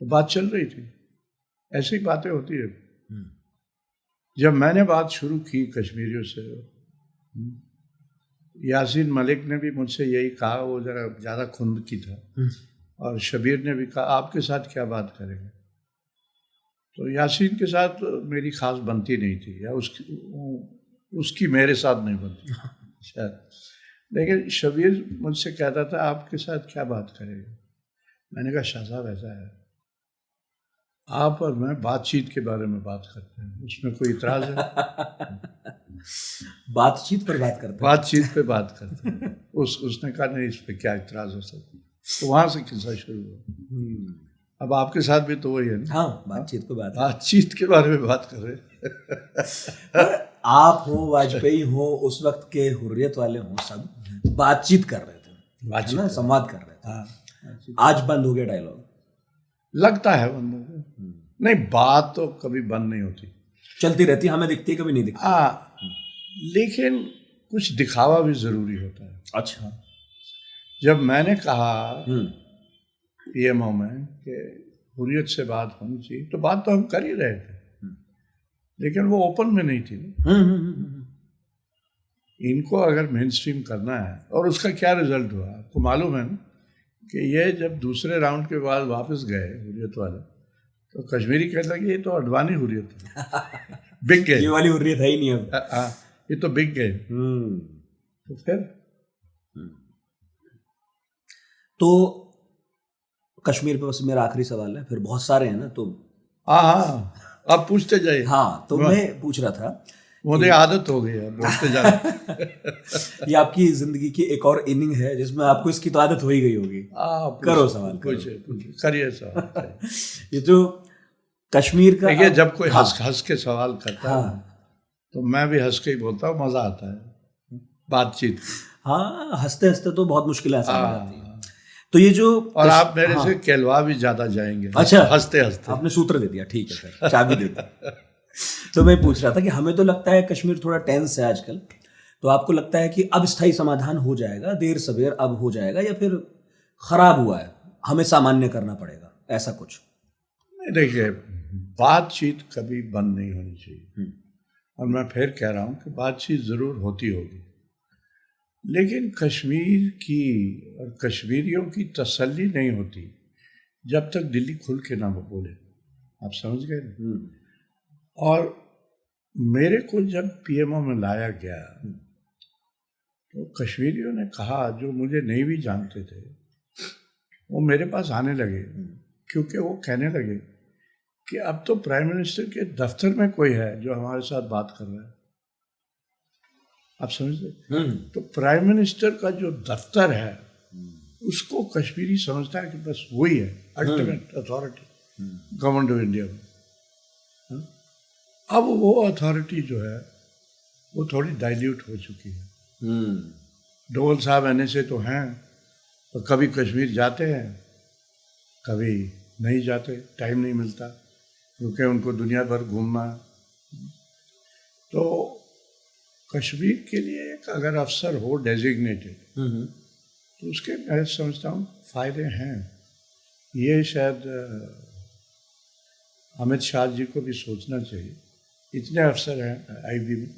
तो बात चल रही थी। ऐसी बातें होती है। जब मैंने बात शुरू की कश्मीरियों से, यासीन मलिक ने भी मुझसे यही कहा, वो ज़रा ज़्यादा खुंदकी था, और शबीर ने भी कहा आपके साथ क्या बात करेंगे। तो यासीन के साथ मेरी खास बनती नहीं थी, या उसकी मेरे साथ नहीं बनती शायद। लेकिन शबीर मुझसे कहता था आपके साथ क्या बात करेंगे। मैंने कहा शाह साहब ऐसा है, आप और मैं बातचीत के बारे में बात करते हैं, उसमें कोई इतराज़ है? बातचीत पर बात करते हैं। बातचीत पे बात करते हैं। उसने कहा नहीं, इस पर क्या इतराज़ हो सकता। तो वहाँ से किस्सा शुरू हुआ। अब आपके साथ भी तो वही है ना। हाँ, बातचीत पे बातचीत के बारे में बात कर रहे हैं। आप हो, वाजपेयी हो, उस वक्त के हुर्रियत वाले हो, सब बातचीत कर रहे थे, ना, संवाद कर रहे थे। हाँ, आज बंद हो गया डायलॉग, लगता है बंद हो गया। नहीं, बात तो कभी बंद नहीं होती, चलती रहती, हमें दिखती, कभी नहीं दिखती। हाँ, लेकिन कुछ दिखावा भी जरूरी होता है। अच्छा, जब मैंने कहा पीएमओ में कि हुर्रियत से बात होनी चाहिए, तो बात तो हम कर ही रहे थे, लेकिन वो ओपन में नहीं थी। इनको अगर मेन स्ट्रीम करना है, और उसका क्या रिजल्ट हुआ आपको मालूम है ना, कि ये जब दूसरे राउंड के बाद वापस गए हुर्रियत वाले, तो कश्मीरी कहता कि ये तो अडवाणी हुर्रियत है, बिक गए, ये वाली हुर्रियत है ही नहीं अब। हाँ, ये तो बिक गए। तो फिर तो कश्मीर पे बस मेरा आखिरी सवाल है, फिर बहुत सारे हैं ना, तो हाँ, आप पूछते जाइए। हाँ, तो मैं पूछ रहा था, मुझे आदत हो गई है बोलते जाने। ये आपकी जिंदगी की एक और इनिंग है जिसमें आपको इसकी तो आदत हो ही गई होगी। करो सवाल, पूछिए, करिए सवाल। ये जो कश्मीर का, देखिए, जब कोई हंस के सवाल करता है, तो मैं भी हंस के ही बोलता हूँ, मजा आता है बातचीत। हाँ, हंसते हंसते तो बहुत मुश्किलें आसान हो जाती है। तो ये जो, और आप मेरे से कहलवा भी ज्यादा जाएंगे। अच्छा, हंसते हंसते आपने सूत्र दे दिया, ठीक है सर, चाबी दे दी। तो मैं पूछ रहा था कि हमें तो लगता है कश्मीर थोड़ा टेंस है आजकल, तो आपको लगता है कि अब स्थायी समाधान हो जाएगा, देर सवेर अब हो जाएगा, या फिर खराब हुआ है, हमें सामान्य करना पड़ेगा, ऐसा कुछ? नहीं, देखिए, बातचीत कभी बंद नहीं होनी चाहिए, और मैं फिर कह रहा हूँ कि बातचीत जरूर होती होगी, लेकिन कश्मीर की और कश्मीरियों की तसल्ली नहीं होती जब तक दिल्ली खुल के ना बोले। आप समझ गए? और मेरे को जब पीएमओ में लाया गया, तो कश्मीरियों ने कहा, जो मुझे नहीं भी जानते थे, वो मेरे पास आने लगे, क्योंकि वो कहने लगे कि अब तो प्राइम मिनिस्टर के दफ्तर में कोई है जो हमारे साथ बात कर रहा है। आप समझते? तो प्राइम मिनिस्टर का जो दफ्तर है, उसको कश्मीरी समझता है कि बस वही है ultimate authority government of India में। अब वो अथॉरिटी जो है, वो थोड़ी डाइल्यूट हो चुकी है। डोवल साहब NSA तो हैं, तो कभी कश्मीर जाते हैं, कभी नहीं जाते, टाइम नहीं मिलता, क्योंकि उनको दुनिया भर घूमना। तो कश्मीर के लिए एक अगर अफसर हो डेजिग्नेटेड, तो उसके मैं समझता हूँ फायदे हैं। ये शायद अमित शाह जी को भी सोचना चाहिए। इतने अफसर हैं IB में,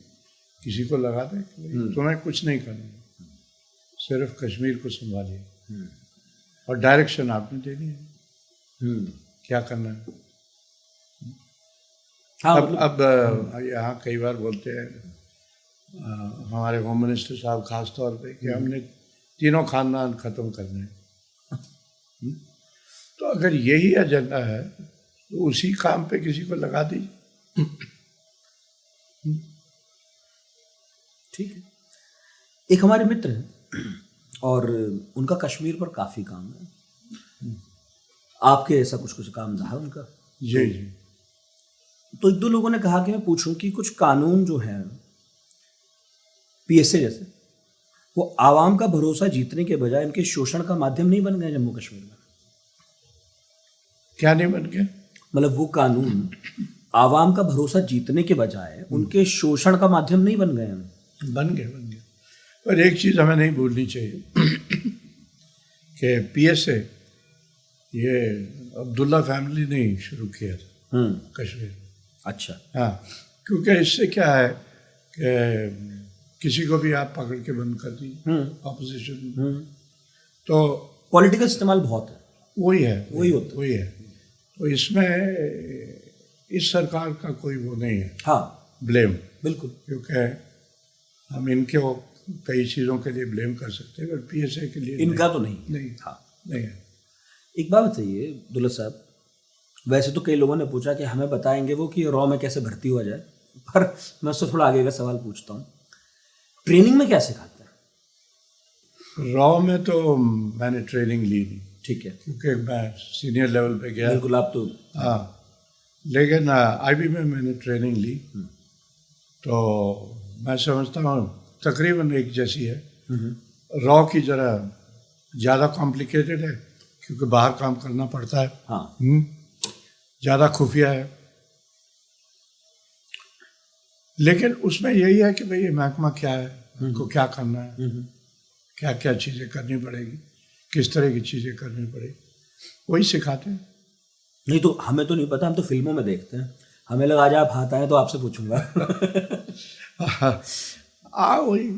किसी को लगा दें कि तुम्हें कुछ नहीं करना, सिर्फ कश्मीर को संभालिए, और डायरेक्शन आपने देनी है। क्या करना है। हाँ अब यहाँ कई बार बोलते हैं हमारे होम मिनिस्टर साहब खास तौर पे कि हमने तीनों खानदान खत्म करने हैं। तो अगर यही एजेंडा है तो उसी काम पे किसी को लगा दीजिए। ठीक है। एक हमारे मित्र हैं और उनका कश्मीर पर काफ़ी काम है, आपके ऐसा कुछ कुछ काम रहा उनका? जी जी। तो एक दो लोगों ने कहा कि मैं पूछूं कि कुछ कानून जो है पीएसए जैसे, वो आवाम का भरोसा जीतने के बजाय इनके शोषण का माध्यम नहीं बन गए जम्मू कश्मीर में? क्या नहीं बन गया? मतलब वो कानून आवाम का भरोसा जीतने के बजाय उनके शोषण का माध्यम नहीं बन गए हैं? बन गया। पर एक चीज़ हमें नहीं भूलनी चाहिए कि पीएसए ये अब्दुल्ला फैमिली ने ही शुरू किया था कश्मीर में। अच्छा। हाँ, क्योंकि इससे क्या है कि किसी को भी आप पकड़ के बंद कर दीजिए ऑपोजिशन, तो पॉलिटिकल इस्तेमाल बहुत है। वही है, वही है। तो इसमें इस सरकार का कोई वो नहीं है, हाँ ब्लेम, बिल्कुल, क्योंकि हम इनके वो कई चीज़ों के लिए ब्लेम कर सकते हैं, पर पीएसए के लिए इनका तो नहीं। हाँ नहीं है। एक बात बताइए दुल्ला साहब, वैसे तो कई लोगों ने पूछा कि हमें बताएंगे वो कि रॉ में कैसे भर्ती हुआ जाए, पर मैं उससे थोड़ा आगे का सवाल पूछता हूँ, ट्रेनिंग में क्या सिखाते हैं? रॉ में तो मैंने ट्रेनिंग ली नहीं, ठीक है, क्योंकि मैं सीनियर लेवल पे गया। बिल्कुल, आप तो हाँ, लेकिन आईबी में मैंने ट्रेनिंग ली, तो मैं समझता हूँ तकरीबन एक जैसी है। रॉ की जरा ज़्यादा कॉम्प्लिकेटेड है, क्योंकि बाहर काम करना पड़ता है। हाँ, ज़्यादा खुफिया है, लेकिन उसमें यही है कि भाई ये महकमा क्या है, उनको क्या करना है, क्या क्या चीज़ें करनी पड़ेगी, किस तरह की चीज़ें करनी पड़ेगी, वही सिखाते हैं। नहीं तो हमें तो नहीं पता, हम तो फिल्मों में देखते हैं, हमें लगा आज आप हाथ आए तो आपसे पूछूंगा। वही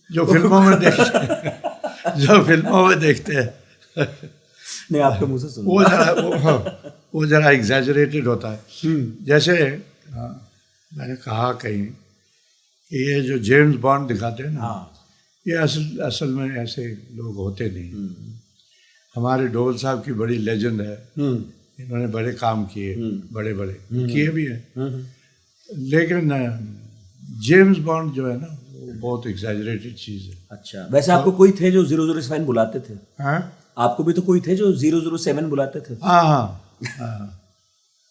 जो फिल्मों में देखते हैं, जो फिल्मों में देखते हैं नहीं, आपके मुंह से सुन, वो जरा एग्जैजरेटेड होता है। जैसे मैंने कहा कहीं कि ये जो जेम्स बॉन्ड दिखाते हैं ना, ये असल में ऐसे लोग होते नहीं। हमारे डोल साहब की बड़ी लेजेंड है, इन्होंने बड़े काम किए, बड़े बड़े किए भी हैं, लेकिन जेम्स बॉन्ड जो है ना वो बहुत एग्जैजरेटेड चीज़ है। अच्छा, वैसे आपको कोई थे जो 007 बुलाते थे? हाँ, आपको भी तो कोई थे जो 007 बुलाते थे? हाँ,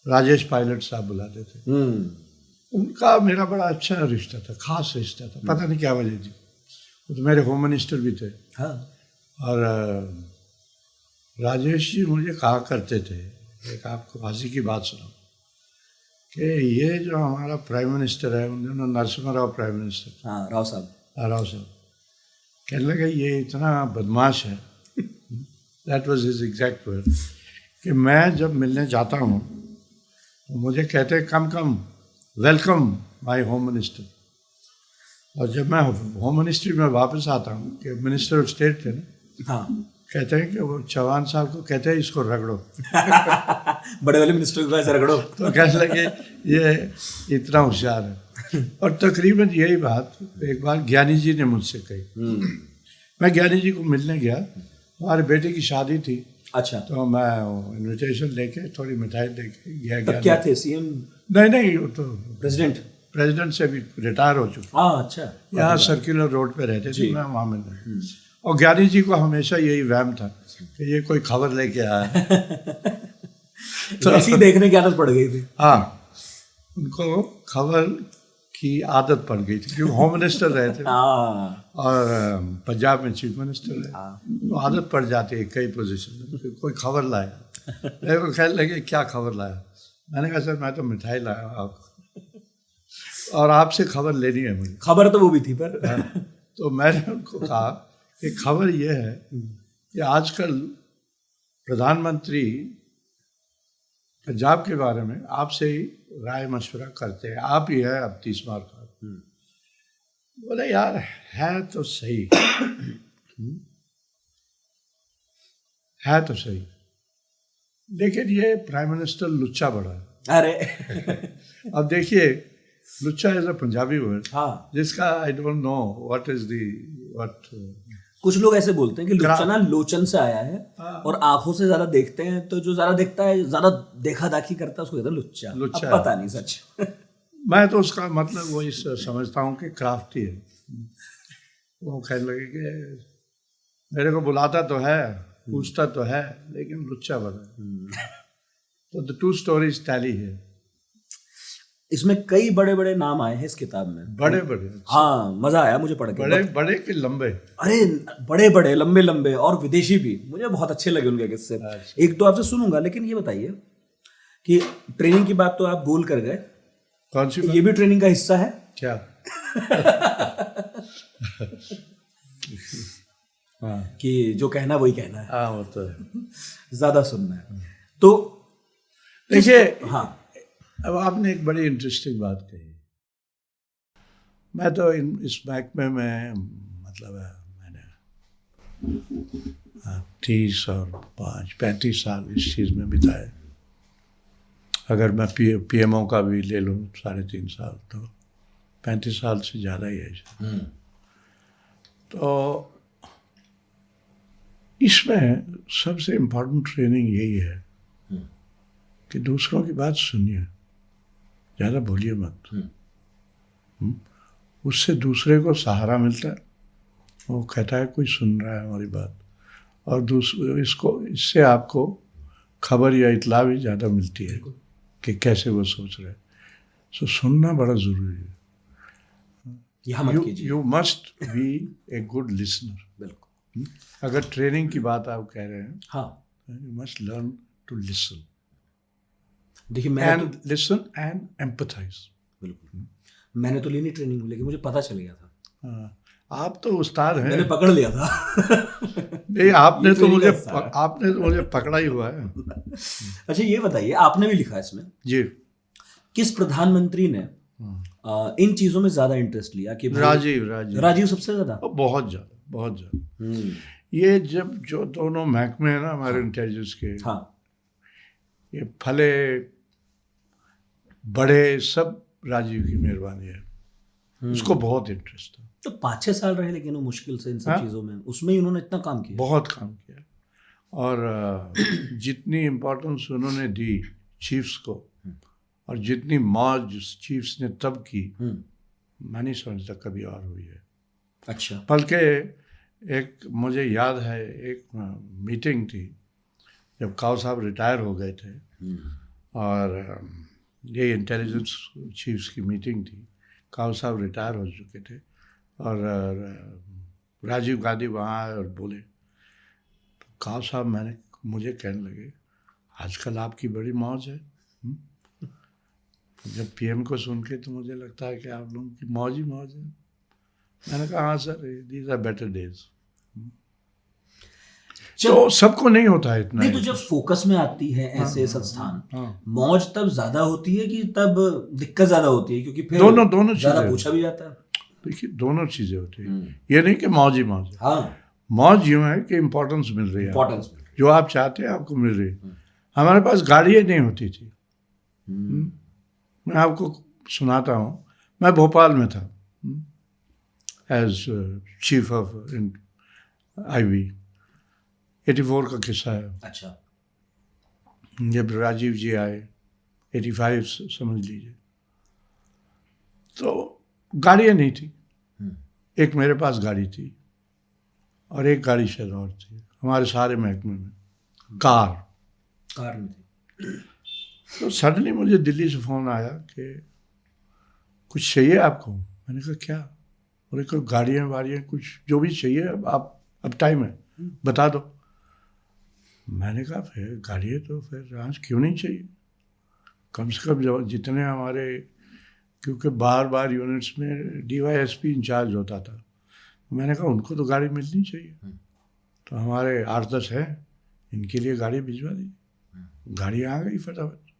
राजेश पायलट साहब बुलाते थे। उनका मेरा बड़ा अच्छा रिश्ता था, खास रिश्ता था, पता नहीं क्या वजह थी। वो तो मेरे होम मिनिस्टर भी थे। हाँ। और राजेश जी मुझे कहा करते थे, एक आपको हंसी की बात सुनाऊं, कि ये जो हमारा प्राइम मिनिस्टर है, उन्होंने नरसिम्हा राव प्राइम मिनिस्टर, हाँ, राव साहब, कहने लगे ये इतना बदमाश है, that was his exact word, कि मैं जब मिलने जाता हूँ तो मुझे कहते हैं कम वेलकम माय होम मिनिस्टर, और जब मैं होम मिनिस्ट्री में वापस आता हूँ, कि मिनिस्टर ऑफ स्टेट थे ना, हाँ, कहते हैं कि वो चौहान साहब को कहते हैं इसको रगड़ो। बड़े वाले मिनिस्टर को ऐसे रगड़ो। तो कहने लगे ये इतना होशियार है। और तकरीबन यही बात एक बार ज्ञानी जी ने मुझसे कही। मैं ज्ञानी जी को मिलने गया, हमारे बेटे की शादी थी। अच्छा। तो मैं इनविटेशन लेके थोड़ी मिठाई लेके गया। तब क्या थे, सीएम? नहीं, वो तो प्रेसिडेंट से भी रिटायर हो चुके। हाँ, अच्छा। यहाँ सर्कुलर रोड पे रहते थे, मैं वहाँ मिलने। और ज्ञानी जी को हमेशा यही वहम था कि ये कोई खबर लेके आया। तो ऐसी देखने की आदत पड़ गई थी। हाँ, उनको खबर की आदत पड़ गई थी, क्योंकि होम मिनिस्टर रहे थे और पंजाब में चीफ मिनिस्टर रहे, तो आदत पड़ जाती है कई पोजीशन में। कोई खबर लाया, मेरे को कहने लगे क्या खबर लाया? मैंने कहा सर मैं तो मिठाई लाया आपको, और आपसे खबर लेनी है मुझे। खबर तो वो भी थी पर तो मैंने उनको कहा कि खबर ये है कि आजकल प्रधानमंत्री पंजाब के बारे में आपसे ही राय मशवरा करते हैं, आप ही है अब 30 मार का। बोले यार है तो सही, है तो सही, लेकिन ये प्राइम मिनिस्टर लुच्चा बड़ा है। अरे अब देखिए, लुच्चा इज अ पंजाबी वर्ड हाँ, जिसका I don't know what is the what. कुछ लोग ऐसे बोलते हैं कि लुच्चा ना लोचन से आया है, हाँ। और आंखों से ज्यादा देखते हैं, तो जो ज्यादा देखता है, ज्यादा देखा दाखी करता है, उसको कहते हैं लुच्चा। लुच्चा। अब पता नहीं सच। मैं तो उसका मतलब वही समझता हूँ कि क्राफ्टी है। वो कहने लगे कि मेरे को बुलाता तो है, पूछता तो है, लेकिन लुच्चा बना। तो द टू स्टोरीज टैली है। इसमें कई बड़े बड़े नाम आए हैं इस किताब में। बड़े बड़े, हाँ, मजा आया मुझे पढ़ के। बड़े बड़े कि लंबे? अरे बड़े बड़े, लंबे लंबे, और विदेशी भी मुझे बहुत अच्छे लगे उनके किस्से। एक दो आपसे सुनूंगा, लेकिन ये बताइए कि ट्रेनिंग की बात तो आप गोल कर गए, कौन सी ये भी ट्रेनिंग का हिस्सा है क्या? हाँ कि जो कहना वही कहना है, हाँ, वो तो है। ज्यादा सुनना है। तो देखिए, हाँ, अब आपने एक बड़ी इंटरेस्टिंग बात कही। मैं तो इस महकमे में मतलब मैंने 30 और 35 साल इस चीज़ में बिताए। अगर मैं पीएमओ का भी ले लूँ 3.5 साल, तो 35 साल से ज़्यादा ही है। तो इसमें सबसे इम्पोर्टेंट ट्रेनिंग यही है कि दूसरों की बात सुनिए, ज़्यादा भूलिए मत। उससे दूसरे को सहारा मिलता है। वो कहता है कोई सुन रहा है हमारी बात, और इससे आपको खबर या इतला भी ज़्यादा मिलती है कि कैसे वो सोच रहे हैं। सो सुनना बड़ा ज़रूरी है। यहाँ मत कीजिए। You must be a good listener. बिल्कुल। अगर ट्रेनिंग की बात आप कह रहे हैं, हाँ, you must learn to listen देखिए मैं एंड लिसन एंड एम्पथाइज। बिल्कुल, मैंने तो ली नहीं ट्रेनिंग, लेकिन मुझे पता चल गया था। हाँ, आप तो उस्ताद हैं। मैंने पकड़ लिया था। नहीं, आपने ये तो training मुझे पकड़ा ही हुआ है। अच्छा, ये बताइए, आपने भी लिखा है इसमें, जी। किस प्रधानमंत्री ने इन चीजों में ज्यादा इंटरेस्ट लिया? कि राजीव सबसे ज्यादा? बहुत ज्यादा। ये जब जो दोनों महकमे हैं ना हमारे इंटेलिजेंस के, हाँ, ये फले बड़े सब राजीव की मेहरबानी है। उसको बहुत इंटरेस्ट था। तो 5-6 साल रहे, लेकिन वो मुश्किल से इन सब चीजों में, उसमें ही उन्होंने इतना काम किया। बहुत काम किया, और जितनी इम्पोर्टेंस उन्होंने दी चीफ्स को, और जितनी मौज चीफ्स ने तब की, मैं नहीं समझता कभी और हुई है। अच्छा। बल्कि एक मुझे याद है, एक मीटिंग थी जब काव साहब रिटायर हो गए थे, और ये इंटेलिजेंस चीफ्स की मीटिंग थी। काव साहब रिटायर हो चुके थे, और राजीव गांधी वहाँ आए और बोले। तो काव साहब मुझे कहने लगे, आजकल आपकी बड़ी मौज है। जब पीएम को सुन के तो मुझे लगता है कि आप लोगों की मौज ही मौज है। मैंने कहा हाँ sir, these are better days. तो सबको नहीं होता है इतना। नहीं, तो जब फोकस में आती है ऐसे संस्थान, मौज तब ज्यादा होती है कि तब दिक्कत ज्यादा होती है? क्योंकि फिर दोनों ज्यादा चीजें पूछा भी जाता है। देखिए, दोनों चीजें होती है। ये नहीं कि मौज ही मौज है। हाँ, मौज यूं है कि इम्पोर्टेंस मिल रही है, इंपॉर्टेंस। जो आप चाहते हैं आपको मिल रही है। हमारे पास गाड़ियाँ नहीं होती थी। मैं आपको सुनाता हूँ, मैं भोपाल में था एज चीफ ऑफ IB। 84 का किस्सा है। अच्छा। जब राजीव जी आए, 85 समझ लीजिए, तो गाड़ियाँ नहीं थी। एक मेरे पास गाड़ी थी, और एक गाड़ी शायद और थी हमारे सारे महकमे में, कार में थी। तो सडनली मुझे दिल्ली से फ़ोन आया कि कुछ चाहिए आपको। मैंने कहा क्या? बोले कोई गाड़ियाँ वाड़ियाँ कुछ जो भी चाहिए, अब टाइम है, बता दो। मैंने कहा फिर गाड़ियाँ तो फिर आज क्यों नहीं चाहिए? कम से कम जितने हमारे, क्योंकि बार यूनिट्स में DYSP इंचार्ज होता था, मैंने कहा उनको तो गाड़ी मिलनी चाहिए। तो हमारे 8-10 हैं, इनके लिए गाड़ी भिजवा दी। गाड़ी आ गई फटाफट,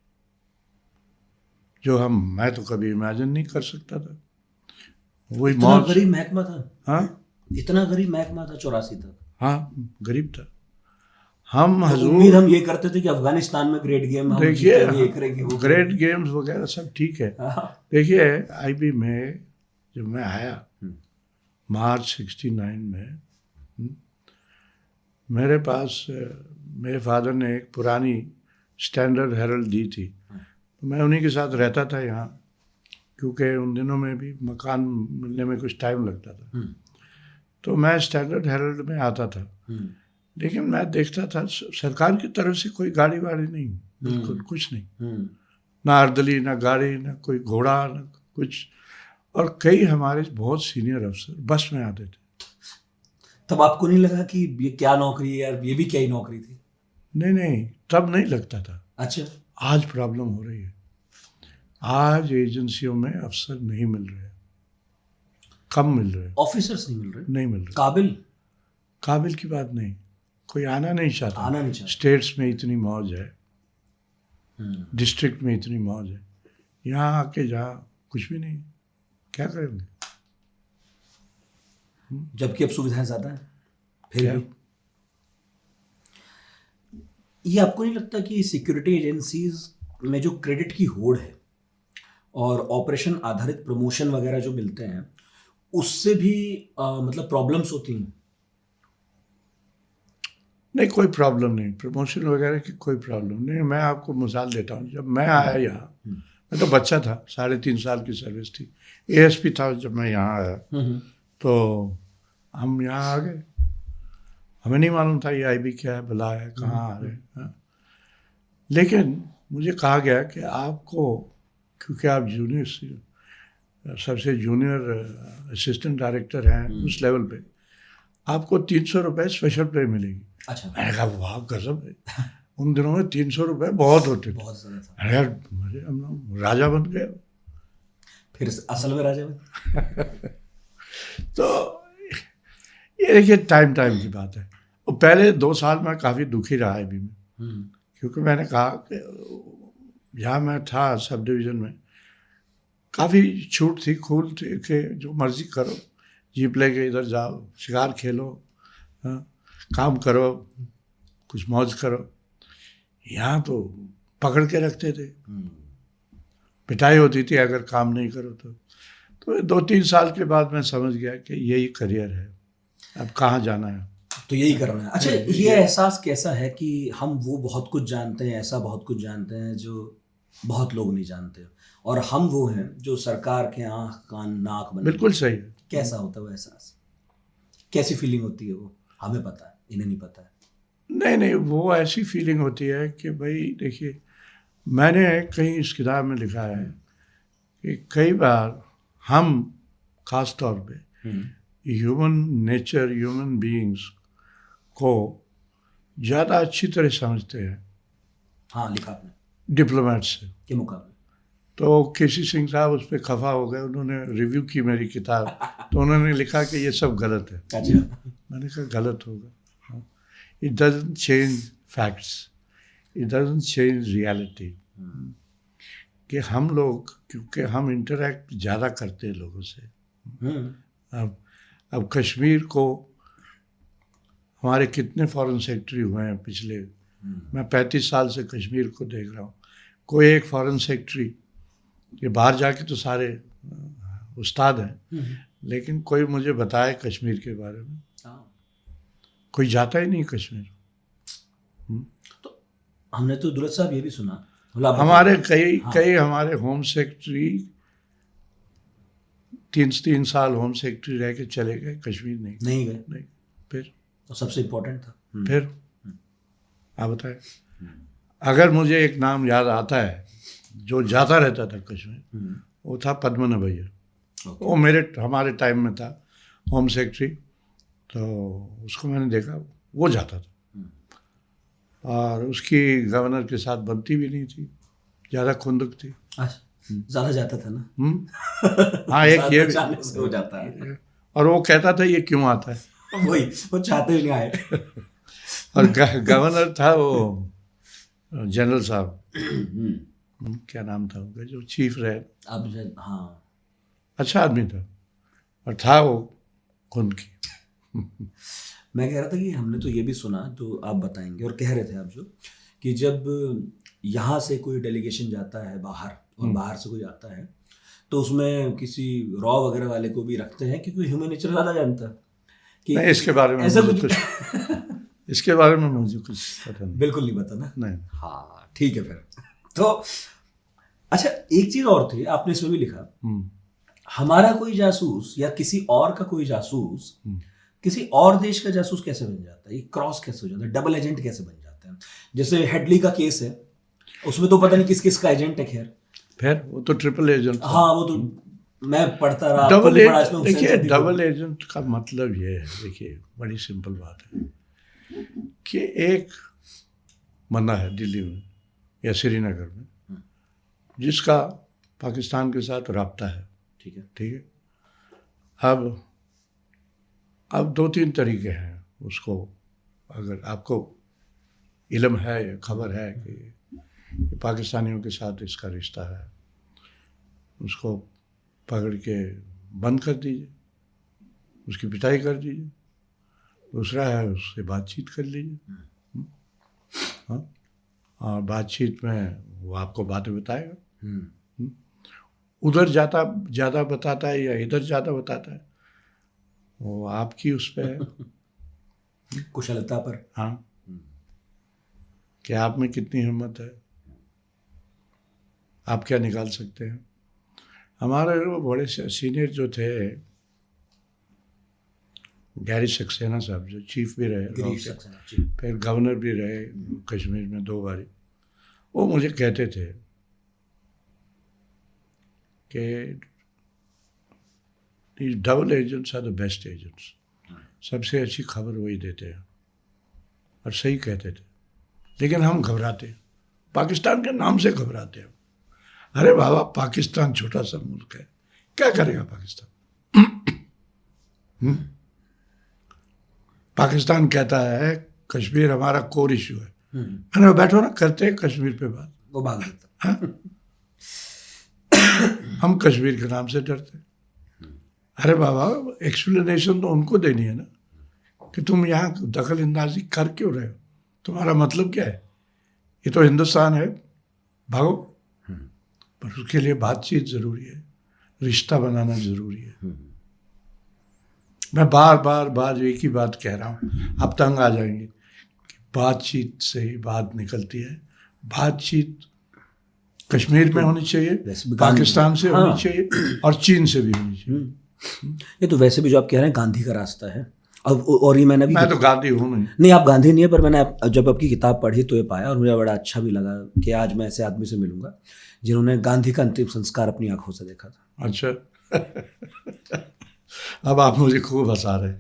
जो मैं तो कभी इमेजिन नहीं कर सकता था। वही इतना गरीब महकमा था। हाँ, इतना गरीब महकमा था 84 तक। हाँ, गरीब था। हम तो हजूर उम्मीद हम ये करते थे कि अफगानिस्तान में ग्रेट गेम हम देखिए जीतेंगे, ये करेंगे, वो ग्रेट गेम्स वगैरह सब ठीक है। हाँ। देखिए आईबी में जब मैं आया मार्च 69 में, मेरे पास मेरे फादर ने एक पुरानी स्टैंडर्ड हेरल्ड दी थी, तो मैं उन्हीं के साथ रहता था यहाँ, क्योंकि उन दिनों में भी मकान मिलने में कुछ टाइम लगता था। तो मैं स्टैंडर्ड हेरल्ड में आता था, लेकिन मैं देखता था सरकार की तरफ से कोई गाड़ी वाड़ी नहीं, बिल्कुल कुछ नहीं, ना अर्दली, ना गाड़ी, ना कोई घोड़ा, ना कुछ। और कई हमारे बहुत सीनियर अफसर बस में आते थे। तब आपको नहीं लगा कि ये क्या नौकरी है यार, ये भी क्या ही नौकरी थी? नहीं नहीं, तब नहीं लगता था। अच्छा। आज प्रॉब्लम हो रही है। आज एजेंसियों में अफसर नहीं मिल रहे, कम मिल रहे, ऑफिसर्स नहीं मिल रहे, नहीं मिल रहे। काबिल काबिल की बात नहीं, कोई आना नहीं चाहता। आना नहीं चाहता। स्टेट्स में इतनी मौज है, डिस्ट्रिक्ट में इतनी मौज है, यहाँ आके जहाँ कुछ भी नहीं, क्या करेंगे? जबकि अब सुविधाएं ज्यादा हैं, फिर क्या? भी ये आपको नहीं लगता कि सिक्योरिटी एजेंसीज में जो क्रेडिट की होड़ है और ऑपरेशन आधारित प्रमोशन वगैरह जो मिलते हैं, उससे भी मतलब प्रॉब्लम्स होती हैं? नहीं, कोई प्रॉब्लम नहीं, प्रमोशन वगैरह की कोई प्रॉब्लम नहीं। मैं आपको मिसाल देता हूँ, जब मैं आया यहाँ, मैं तो बच्चा था, 3.5 साल की सर्विस थी, एएसपी था जब मैं यहाँ आया। तो हम यहाँ आ गए, हमें नहीं मालूम था ये आईबी क्या है, भला है, कहाँ आ रहे हैं। लेकिन मुझे कहा गया कि आपको, क्योंकि आप जूनियर, सबसे जूनियर असिस्टेंट डायरेक्टर हैं उस लेवल पे, आपको 300 रुपये स्पेशल पे मिलेगी। अच्छा। मैंने कहा वाह गजब है, उन दिनों में 300 रुपये बहुत होते थे। बहुत ज्यादा था। अरे यार, हम लोग राजा बन गए। फिर असल में राजा में तो ये देखिए टाइम की बात है। और पहले 2 साल में काफ़ी दुखी रहा है भी में, क्योंकि मैंने कहा कि जहाँ मैं था सब डिवीज़न में काफ़ी छूट थी, खूल थी कि जो मर्ज़ी करो, जीप लेके इधर जाओ, शिकार खेलो, हाँ, काम करो, कुछ मौज करो। यहाँ तो पकड़ के रखते थे, पिटाई होती थी अगर काम नहीं करो तो 2-3 साल के बाद मैं समझ गया कि यही करियर है, अब कहाँ जाना है, तो यही करना है। अच्छा, ये एहसास कैसा है कि हम वो बहुत कुछ जानते हैं, ऐसा बहुत कुछ जानते हैं जो बहुत लोग नहीं जानते, और हम वो हैं जो सरकार के आँख कान नाक बने? बिल्कुल सही है। कैसा होता है वो एहसास? कैसी फीलिंग होती है वो? हमें पता है, इन्हें नहीं पता है। नहीं, वो ऐसी फीलिंग होती है कि भाई देखिए, मैंने कहीं इस किताब में लिखा है कि कई बार हम खास तौर पे ह्यूमन नेचर, ह्यूमन बीइंग्स को ज़्यादा अच्छी तरह समझते हैं, हाँ, लिखा आपने, डिप्लोमेट से के मुकाबले। तो केसी सिंह साहब उस पर खफा हो गए, उन्होंने रिव्यू की मेरी किताब, तो उन्होंने लिखा कि ये सब गलत है। अच्छा। मैंने कहा गलत होगा, it doesn't change facts, it doesn't change reality. कि हम लोग, क्योंकि हम इंटरेक्ट ज़्यादा करते हैं लोगों से। अब कश्मीर को हमारे कितने फॉरेन सेक्रेटरी हुए हैं पिछले, मैं 35 साल से कश्मीर को देख रहा हूँ। कोई एक फॉरेन सेक्रेटरी, ये बाहर जाके तो सारे उस्ताद हैं, लेकिन कोई मुझे बताए कश्मीर के बारे में, कोई जाता ही नहीं कश्मीर। तो हमने तो दुलत साहब ये भी सुना, हमारे कई हमारे होम सेक्रेटरी 3 साल होम सेक्रेटरी रह के चले गए, कश्मीर नहीं गए। नहीं, फिर तो सबसे इम्पोर्टेंट था। फिर आप बताए, अगर मुझे एक नाम याद आता है जो जाता रहता था कश्मीर, वो था पद्मन भैया। वो हमारे टाइम में था होम सेक्रेटरी, तो उसको मैंने देखा, वो जाता था, और उसकी गवर्नर के साथ बनती भी नहीं थी, ज़्यादा खुंदक थी। ज़्यादा जाता था ना। हाँ, एक ये भी हो जाता है। और वो कहता था ये क्यों आता है, वही, वो चाहते भी नहीं आए। और गवर्नर था वो जनरल साहब, क्या नाम था उनका, जो चीफ रहे, अब हाँ, अच्छा आदमी था, और था वो खुद की। मैं कह रहा था कि हमने तो ये भी सुना, तो आप बताएंगे, और कह रहे थे आप जो, कि जब यहाँ से कोई डेलीगेशन जाता है बाहर और बाहर से कोई आता है तो उसमें किसी रॉ वगैरह वाले को भी रखते हैं, क्योंकि ह्यूमन नेचर ज़्यादा जानता है कि नहीं, इसके बारे में ऐसा मुझे कुछ इसके बारे में मुझे कुछ पता नहीं। बिल्कुल नहीं पता ना। नहीं। हाँ ठीक है फिर। तो अच्छा, एक चीज़ और थी, आपने इसमें भी लिखा, हमारा कोई जासूस या किसी और का कोई जासूस किसी और देश का जासूस कैसे बन जाता है, ये क्रॉस कैसे हो जाता है, डबल एजेंट कैसे बन जाते हैं? जैसे हेडली का केस है, उसमें तो पता नहीं किस किस का एजेंट है। खैर फिर वो तो ट्रिपल एजेंट था। हाँ वो तो मैं पढ़ता रहा। डबल एजेंट, देखिए डबल एजेंट का मतलब ये है, देखिए बड़ी सिंपल बात है कि एक बंदा है दिल्ली में या श्रीनगर में जिसका पाकिस्तान के साथ राब्ता है, ठीक है। अब 2-3 तरीके हैं उसको, अगर आपको इल्म है या खबर है कि पाकिस्तानियों के साथ इसका रिश्ता है, उसको पकड़ के बंद कर दीजिए, उसकी पिटाई कर दीजिए। दूसरा है उससे बातचीत कर लीजिए, हाँ, और बातचीत में वो आपको बातें बताएगा। उधर ज़्यादा बताता है या इधर ज़्यादा बताता है, वो आपकी उस पर कुशलता पर, हाँ, कि आप में कितनी हिम्मत है, आप क्या निकाल सकते हैं। हमारे वो बड़े सीनियर जो थे, गैरी सक्सेना साहब, जो चीफ भी रहे, फिर गवर्नर भी रहे कश्मीर में 2 बारी, वो मुझे कहते थे कि double agents are the best agents, सबसे अच्छी खबर वही देते हैं, और सही कहते थे। लेकिन हम घबराते हैं, पाकिस्तान के नाम से घबराते हैं। अरे बाबा, पाकिस्तान छोटा सा मुल्क है, क्या करेगा पाकिस्तान? पाकिस्तान कहता है कश्मीर हमारा कोर इशू है, मैंने बैठो ना, करते हैं कश्मीर पे बात, वो भाग जाता। हम कश्मीर के नाम से डरते हैं। अरे बाबा, एक्सप्लेनेशन तो उनको देनी है ना कि तुम यहाँ दखल अंदाजी कर क्यों रहे हो, तुम्हारा मतलब क्या है, ये तो हिंदुस्तान है, भागो। पर उसके लिए बातचीत ज़रूरी है, रिश्ता बनाना ज़रूरी है। मैं बार एक ही बात कह रहा हूँ, आप तंग आ जाएंगे कि बातचीत से ही बात निकलती है। बातचीत कश्मीर में होनी चाहिए, पाकिस्तान से होनी चाहिए, और चीन से भी होनी चाहिए। ये तो वैसे भी जो आप कह रहे हैं गांधी का रास्ता है। अब और ये मैंने भी, मैं तो गांधी हूँ नहीं, आप गांधी नहीं है, पर मैंने जब आपकी किताब पढ़ी तो ये पाया, और मुझे बड़ा अच्छा भी लगा कि आज मैं ऐसे आदमी से मिलूंगा जिन्होंने गांधी का अंतिम संस्कार अपनी आंखों से देखा था। अच्छा। अब आप मुझे खूब हंसा रहे,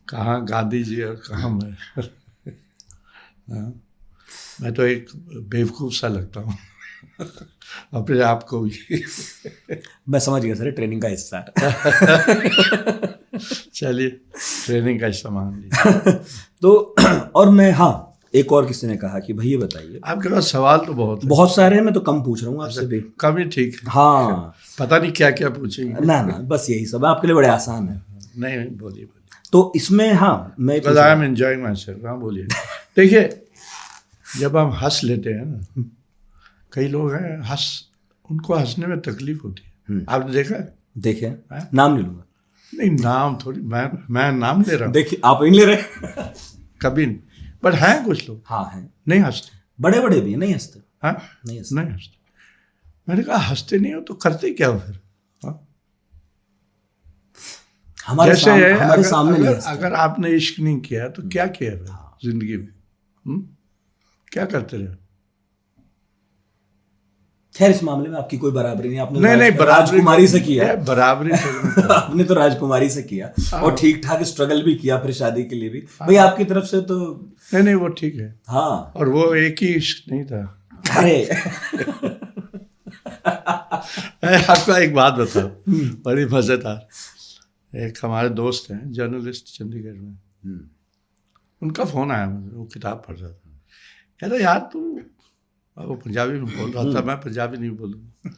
कहाँ गांधी जी और कहाँ मैं। मैं तो एक बेवकूफ़ सा लगता हूँ अपने आप को भी। मैं समझ गया सर, ट्रेनिंग का हिस्सा। चलिए, ट्रेनिंग का हिस्सा मान लीजिए। तो और मैं, हाँ, एक और किसी ने कहा कि भैया बताइए, आपके पास सवाल तो बहुत सारे हैं, मैं तो कम पूछ रहा हूँ आपसे भी। कम ही ठीक है। हाँ, पता नहीं क्या क्या पूछेंगे। ना बस यही सब आपके लिए बड़े आसान है। नहीं, बोलिए। तो इसमें, हाँ, मैं I am enjoying my self. हाँ, बोलिए। देखिए, जब हम हंस लेते हैं ना, कई लोग हैं उनको हंसने में तकलीफ होती है। आपने देखा है? देखे, नाम नहीं लूंगा। नहीं, नाम थोड़ी, मैं नाम ले रहा हूँ। देखिए, आप नहीं ले रहे। कभी नहीं, बट हैं कुछ लोग, हाँ हैं, नहीं हंसते, बड़े नहीं हंसते। हाँ, नहीं हंसते। मैंने कहा हंसते नहीं हो तो करते क्या हो फिर? हमारे सामने नहीं हंसते। अगर आपने इश्क नहीं किया तो क्या किया फिर जिंदगी में? क्या करते रहे? खैर, इस मामले में आपकी कोई बराबरी नहीं। आपने नहीं, राजकुमारी से किया, बराबरी। आपने तो राजकुमारी से किया, और ठीक ठाक स्ट्रगल भी किया फिर शादी के लिए भी। भाई आपकी तरफ से तो नहीं, वो ठीक है। हाँ, और वो एक ही इश्क नहीं था। अरे आपको एक बात बताओ, बड़ी मजेदार। एक हमारे दोस्त हैं, जर्नलिस्ट, चंडीगढ़ में, उनका फोन आया मुझे, वो किताब पढ़ रहा था, कहता यार तू, वो पंजाबी में बोल रहा था, मैं पंजाबी नहीं बोलूँगा,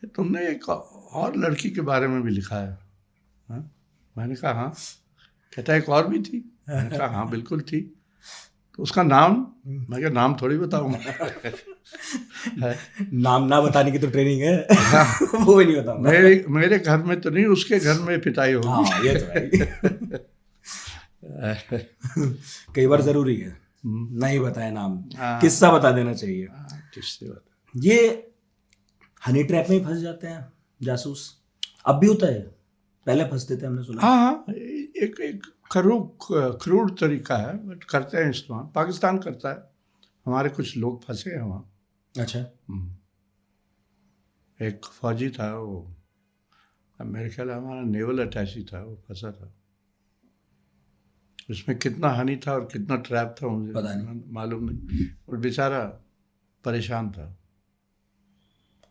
तुमने एक और लड़की के बारे में भी लिखा है, हाँ? मैंने कहा हाँ। कहता है एक और भी थी। मैंने कहा हाँ बिल्कुल थी। तो उसका नाम, मैं क्या नाम थोड़ी बताऊंगा। नाम ना बताने की तो ट्रेनिंग है। वो भी नहीं बताऊंगा। मेरे घर में तो नहीं, उसके घर में पिटाई होगी। हाँ ये तो है। कई बार जरूरी है नहीं बताए नाम, किस्सा बता देना चाहिए। किससे बता? ये हनी ट्रैप में ही फंस जाते हैं जासूस, अब भी होता है, पहले फंसते थे हमने सुना। हाँ, एक क्रूर तरीका है, बट करते हैं इस्तेमाल। पाकिस्तान करता है, हमारे कुछ लोग फंसे हैं वहाँ। अच्छा। एक फौजी था, वो मेरे ख्याल हमारा नेवल अटैची था, वो फंसा था। उसमें कितना हनी था और कितना ट्रैप था मुझे पता नहीं, मालूम नहीं, और बेचारा परेशान था।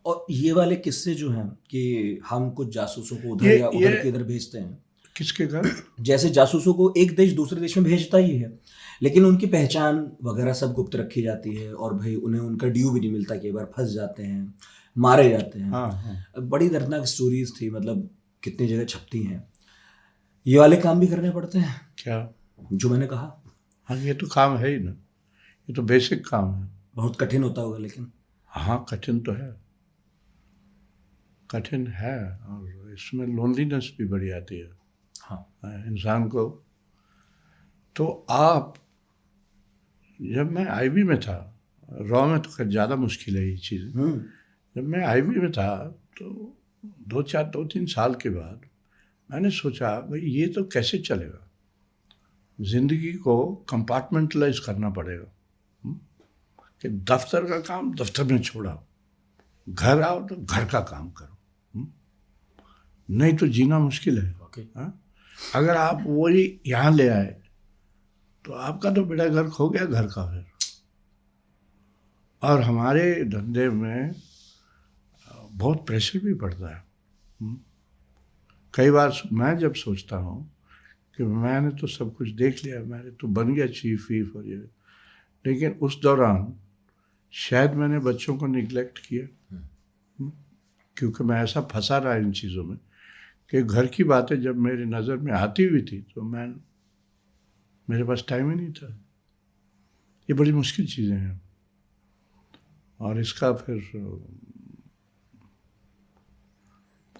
और ये वाले किस्से जो हैं कि हम कुछ जासूसों को उधर या उधर के इधर भेजते हैं, किसके घर? जैसे जासूसों को एक देश दूसरे देश में भेजता ही है, लेकिन उनकी पहचान वगैरह सब गुप्त रखी जाती है, और भाई उन्हें उनका ड्यू भी नहीं मिलता, कई बार फंस जाते हैं, मारे जाते हैं। हाँ। बड़ी दर्दनाक स्टोरीज थी, मतलब कितनी जगह छपती हैं। ये वाले काम भी करने पड़ते हैं क्या जो मैंने कहा? हाँ, ये तो काम है ही ना, ये तो बेसिक काम है। बहुत कठिन होता होगा लेकिन। हाँ, कठिन तो है, कठिन है, और इसमें लोनलीनेस भी बड़ी आती है। हाँ, इंसान को। तो आप, जब मैं आईबी में था, रॉ में तो खैर ज़्यादा मुश्किल है ये चीज़। जब मैं आईबी में था तो 2-3 साल के बाद मैंने सोचा भाई ये तो कैसे चलेगा, ज़िंदगी को कंपार्टमेंटलाइज करना पड़ेगा कि दफ्तर का काम दफ्तर में छोड़ाओ, घर आओ तो घर का काम करो, नहीं तो जीना मुश्किल है। हाँ? अगर आप वही यहाँ ले आए तो आपका तो बेटा घर खो गया, घर का फिर। और हमारे धंधे में बहुत प्रेशर भी पड़ता है। कई बार मैं जब सोचता हूँ कि मैंने तो सब कुछ देख लिया, मैंने तो बन गया चीफ वीफ और ये, लेकिन उस दौरान शायद मैंने बच्चों को निगलेक्ट किया, क्योंकि मैं ऐसा फंसा रहा इन चीज़ों में कि घर की बातें जब मेरी नज़र में आती हुई थी तो मेरे पास टाइम ही नहीं था। ये बड़ी मुश्किल चीज़ें हैं, और इसका फिर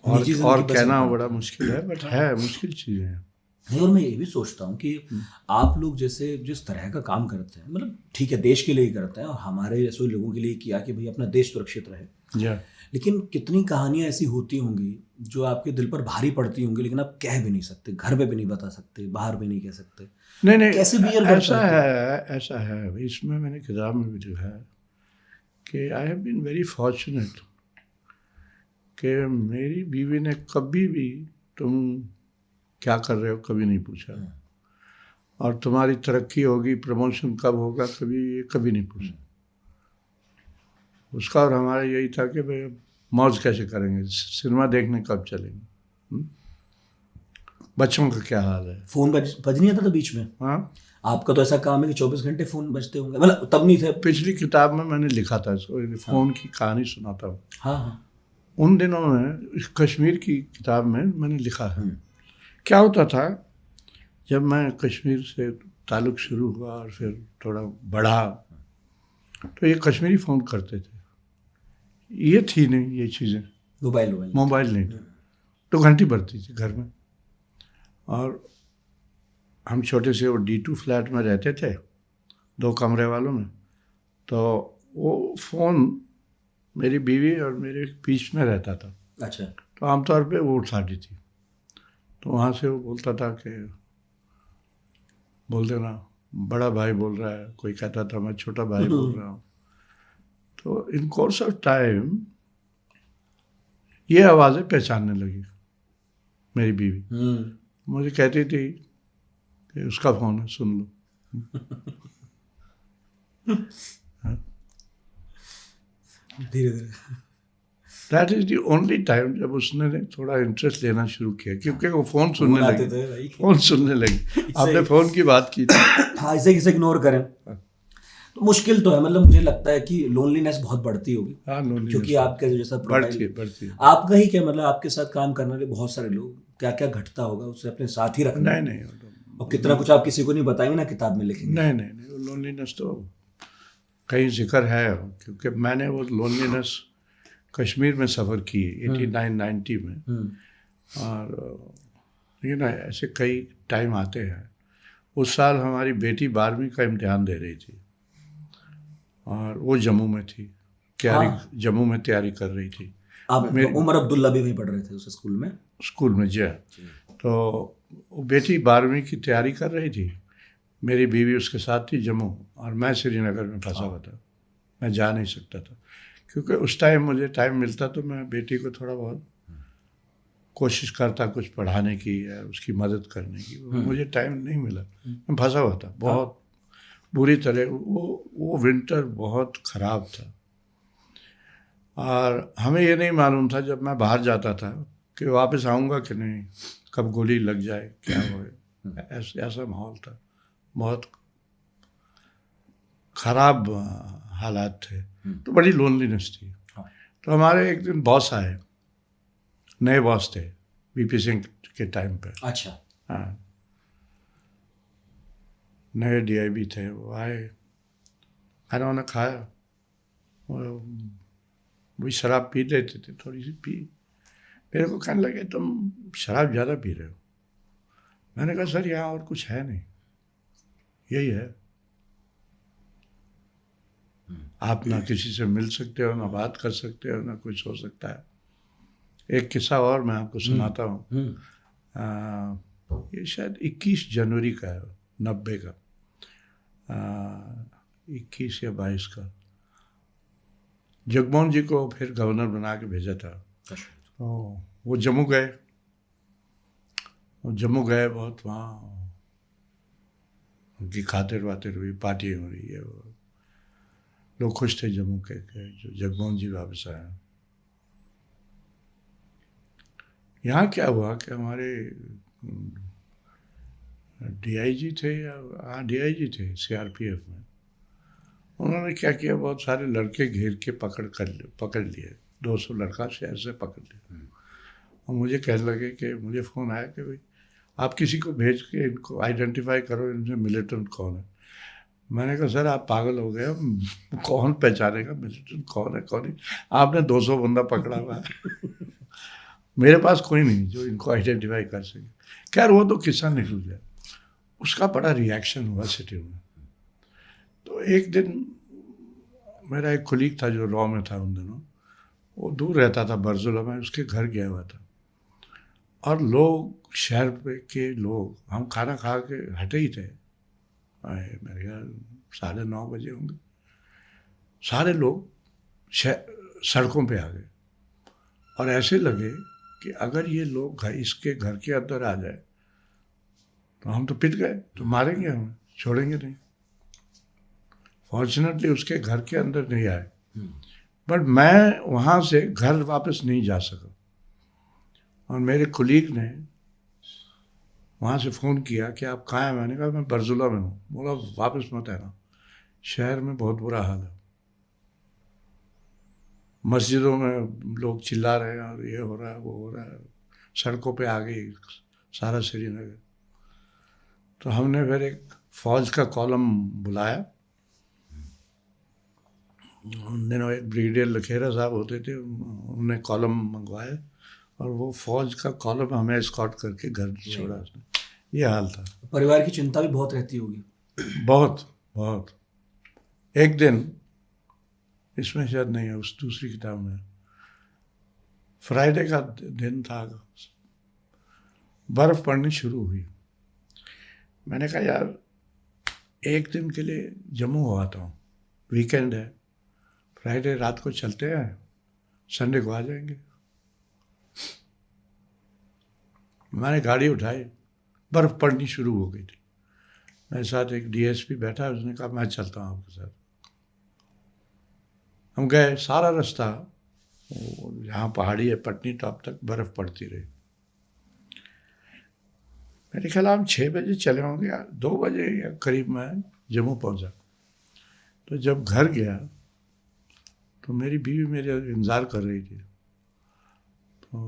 और कहना बड़ा मुश्किल है, बट है, मुश्किल चीज़ें हैं। नहीं, और मैं ये भी सोचता हूँ कि आप लोग जैसे जिस तरह का काम करते हैं, मतलब ठीक है देश के लिए ही करते हैं, और हमारे जैसे लोगों के लिए किया कि भाई अपना देश सुरक्षित रहे, लेकिन कितनी कहानियां ऐसी होती होंगी जो आपके दिल पर भारी पड़ती होंगी, लेकिन आप कह भी नहीं सकते, घर पे भी नहीं बता सकते, बाहर भी नहीं कह सकते। नहीं, कैसे बियर ऐसा है। इसमें मैंने किताब में भी लिखा है कि I have been very fortunate कि मेरी बीवी ने कभी भी तुम क्या कर रहे हो कभी नहीं पूछा, और तुम्हारी तरक्की होगी, प्रमोशन कब होगा, कभी नहीं पूछा। उसका और हमारा यही था कि भाई मौज कैसे करेंगे, सिनेमा देखने कब चलेंगे, बच्चों का क्या हाल है। फोन बज नहीं आता था बीच में? हाँ, आपका तो ऐसा काम है कि 24 घंटे फोन बजते होंगे, मतलब तब नहीं थे। पिछली किताब में मैंने लिखा था इसको, फोन की कहानी सुनाता हूँ। हाँ, उन दिनों में कश्मीर की किताब में मैंने लिखा है। क्या होता था, जब मैं कश्मीर से ताल्लुक़ शुरू हुआ और फिर थोड़ा बढ़ा, तो ये कश्मीरी फ़ोन करते थे। ये थी नहीं ये चीज़ें, मोबाइल नहीं, तो घंटी बढ़ती थी घर में। और हम छोटे से वो D2 फ्लैट में रहते थे, 2 कमरे वालों में, तो वो फ़ोन मेरी बीवी और मेरे बीच में रहता था। अच्छा। तो आमतौर पे वो उठाती थी, तो वहाँ से वो बोलता था कि बोल देना बड़ा भाई बोल रहा है, कोई कहता था मैं छोटा भाई बोल रहा हूँ। तो इन कोर्स ऑफ टाइम ये आवाज़ें पहचानने लगी मेरी बीवी। मुझे कहती थी कि उसका फ़ोन है, सुन लो। धीरे धीरे that is the only time जब उसने थोड़ा इंटरेस्ट लेना शुरू किया, क्योंकि वो फ़ोन सुनने लगी। आपने फ़ोन की बात की थी। हाँ, इसे किसे इग्नोर करें तो मुश्किल तो है, मतलब मुझे लगता है कि लोनलीनेस बहुत बढ़ती होगी। हाँ, क्योंकि आपके जैसा बढ़ती है। आपका ही क्या, मतलब आपके साथ काम करने वाले बहुत सारे लोग क्या क्या घटता होगा उसे अपने साथ ही रखना नहीं नहीं और कितना कुछ आप किसी को नहीं बताएंगे ना किताब में लिखेंगे। नहीं नहीं नहीं, वो लोनलीनेस तो कहीं जिक्र है, क्योंकि मैंने वो लोनलीनेस कश्मीर में सफ़र की 89-90 में। और ये ना ऐसे कई टाइम आते हैं। उस साल हमारी बेटी 12वीं का इम्तिहान दे रही थी और वो जम्मू में थी, जम्मू में तैयारी कर रही थी। आप उमर अब्दुल्ला भी वहीं पढ़ रहे थे उस स्कूल में जी। तो वो बेटी 12वीं की तैयारी कर रही थी, मेरी बीवी उसके साथ थी जम्मू, और मैं श्रीनगर में फंसा हुआ था। मैं जा नहीं सकता था, क्योंकि उस टाइम मुझे टाइम मिलता तो मैं बेटी को थोड़ा बहुत कोशिश करता कुछ पढ़ाने की या उसकी मदद करने की। मुझे टाइम नहीं मिला, मैं फंसा हुआ था बहुत बुरी तरह। वो विंटर बहुत ख़राब था और हमें ये नहीं मालूम था जब मैं बाहर जाता था कि वापस आऊँगा कि नहीं, कब गोली लग जाए, क्या हो। ऐसा माहौल था, बहुत ख़राब हालात थे। तो बड़ी लोनलीनेस थी। तो हमारे एक दिन बॉस आए, नए बॉस थे वीपी सिंह के टाइम पे। अच्छा। हाँ, नए डीआईबी थे। वो आए, खाना वाना खाया, वही शराब पी लेते थे, थोड़ी सी पी। मेरे को कहने लगे तुम शराब ज़्यादा पी रहे हो। मैंने कहा सर यहाँ और कुछ है नहीं, यही है। आप ना किसी से मिल सकते हो, ना बात कर सकते हो, ना कुछ हो सकता है। एक किस्सा और मैं आपको सुनाता हूँ। ये शायद 21 जनवरी का है, 90 का, 21 या 22 का। जगमोहन जी को फिर गवर्नर बना के भेजा था। तो वो जम्मू गए, बहुत वहाँ उनकी खातिर वातिर हुई, पार्टी हो रही है, वो लोग खुश थे जम्मू के जो जगमोहन जी वापस आए। यहाँ क्या हुआ कि हमारे डीआईजी थे, या हाँ डीआईजी थे सीआरपीएफ में। उन्होंने क्या किया, बहुत सारे लड़के घेर के पकड़ लिए, 200 लड़का शहर से पकड़ लिया। और मुझे कहने लगे कि मुझे फ़ोन आया कि भाई आप किसी को भेज के इनको आइडेंटिफाई करो, इनसे मिलिटेंट कौन है। मैंने कहा सर आप पागल हो गए, कौन पहचानेगा मिलिटेंट कौन है कौन नहीं। आपने 200 बंदा पकड़ा हुआ है मेरे पास कोई नहीं जो इनको आइडेंटिफाई कर सके। खैर वो तो किस्सा निकल गया। उसका बड़ा रिएक्शन हुआ सिटी में। तो एक दिन मेरा एक कुलीग था जो लॉ में था उन दिनों, वो दूर रहता था बरजुला में, उसके घर गया हुआ था। और लोग, शहर पे के लोग, हम खाना खा के हटे ही थे, मेरे ख्याल 9:30 बजे होंगे, सारे लोग सड़कों पे आ गए। और ऐसे लगे कि अगर ये लोग इसके घर के अंदर आ जाए तो हम तो पिट गए, तो मारेंगे, हमें छोड़ेंगे नहीं। फॉर्चुनेटली उसके घर के अंदर नहीं आए, बट मैं वहाँ से घर वापस नहीं जा सका। और मेरे कुलीग ने वहाँ से फ़ोन किया कि आप कहाँ हैं। मैंने कहा मैं बरजुला में हूँ। बोला वापस मत आना, शहर में बहुत बुरा हाल है, मस्जिदों में लोग चिल्ला रहे हैं और ये हो रहा है वो हो रहा है, सड़कों पे आ गई सारा श्रीनगर। तो हमने फिर एक फ़ौज का कॉलम बुलाया। उन दिनों एक ब्रिगेडियर लखेरा साहब होते थे, उन्होंने कॉलम मंगवाए और वो फ़ौज का कॉलम हमें एस्कॉर्ट करके घर छोड़ा उसने। ये हाल था। परिवार की चिंता भी बहुत रहती होगी। बहुत बहुत। एक दिन, इसमें शायद नहीं है, उस दूसरी किताब में, फ्राइडे का दिन था, बर्फ़ पड़नी शुरू हुई। मैंने कहा यार एक दिन के लिए जम्मू हो आता हूँ, वीकेंड है, फ्राइडे रात को चलते हैं, संडे को आ जाएंगे। मैंने गाड़ी उठाई, बर्फ़ पड़नी शुरू हो गई थी। मेरे साथ एक डीएसपी बैठा, उसने कहा मैं चलता हूँ आपके साथ। हम गए, सारा रास्ता जहाँ पहाड़ी है पटनी टॉप तक बर्फ़ पड़ती रही। मेरे ख्याल हम 6 बजे चले होंगे, 2 बजे या करीब मैं जम्मू पहुँचा। तो जब घर गया तो मेरी बीवी मेरे इंतज़ार कर रही थी। तो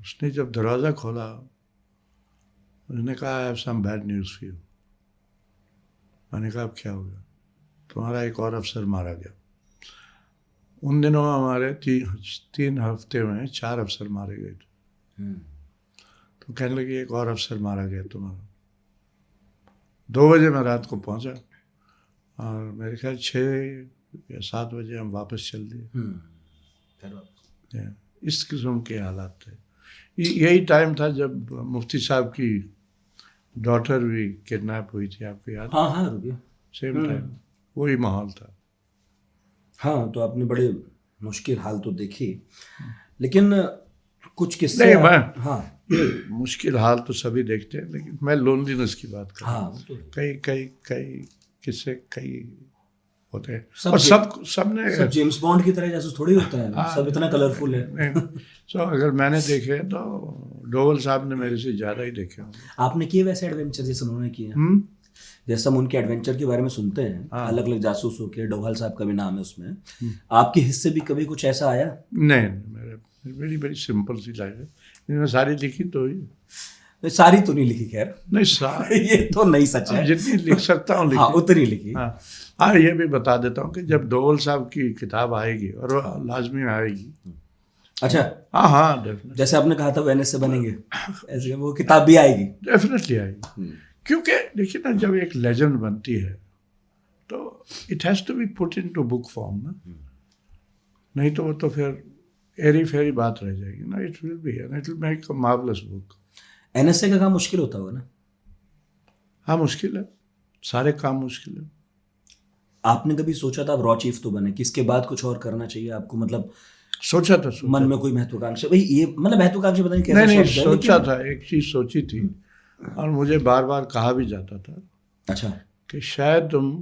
उसने जब दरवाज़ा खोला उन्होंने कहा I have some bad news for you. मैंने कहा अब क्या हो गया? तुम्हारा एक और अफसर मारा गया। उन दिनों हमारे 3 हफ्ते में 4 अफसर मारे गए थे। तो कहने लगे एक और अफसर मारा गया तुम्हारा। 2 बजे मैं रात को पहुंचा और मेरे ख्याल 6 या 7 बजे हम वापस चल दिए। इस किस्म के हालात थे। यही टाइम था जब मुफ्ती साहब की डॉटर भी किडनैप हुई थी, आपको याद? हाँ हाँ रुकिए, सेम टाइम वही माहौल था। हाँ तो आपने बड़े मुश्किल हाल तो देखी, लेकिन कुछ किस्से नहीं मैं हाँ मुश्किल हाल तो सभी देखते हैं, लेकिन मैं लोनलीनेस की बात कर रहा हूँ। हाँ वो तो है। कई किस्से कई होते हैं सब और सबने सब जेम्स बॉन्ड की तरह जासूस थोड़ी होता है, सब इतना कलरफुल है। सो अगर मैंने देखे तो डोवल साहब ने मेरे से ज़्यादा ही देखे होंगे। आपने किए वैसे एडवेंचर जैसे उन्होंने किए? जैसे हम उनके एडवेंचर के बारे में सुनते हैं, अलग अलग जासूसों के, डोभाल साहब का भी नाम है उसमें, आपके हिस्से भी कभी कुछ ऐसा आया? नहीं, मेरी बड़ी सिंपल सी लाइफ है। इनमें सारी लिखी तो ही सारी तो नहीं लिखी खैर, नहीं ये तो नहीं सच है, जितनी लिख सकता हूँ लिखी। हाँ उतनी लिखी। हाँ ये भी बता देता हूँ कि जब डोवल साहब की किताब आएगी, और वो लाजमी आएगी। अच्छा हाँ डेफिनेटली, जैसे आपने कहा था वेनिस से बनेंगे, ऐसे वो किताब भी आएगी। डेफिनेटली आएगी। क्योंकि देखिए ना, जब एक लेजेंड बनती है तो it has to be put into book form ना, नहीं तो वो तो फिर एरी फेरी बात रह जाएगी ना। It will be and it will make a marvellous book. NSA का काम मुश्किल होता होगा ना? हाँ मुश्किल है, सारे काम मुश्किल है। आपने कभी सोचा था आप रॉ चीफ तो बने, कि इसके बाद कुछ और करना चाहिए आपको? मतलब सोचा था मन में कोई महत्वाकांक्षा? भाई ये मतलब महत्वाकांक्षा पता नहीं कैसा नहीं शब्द है, सोचा लेकिन- था, एक चीज़ सोची थी और मुझे बार बार कहा भी जाता था अच्छा कि शायद तुम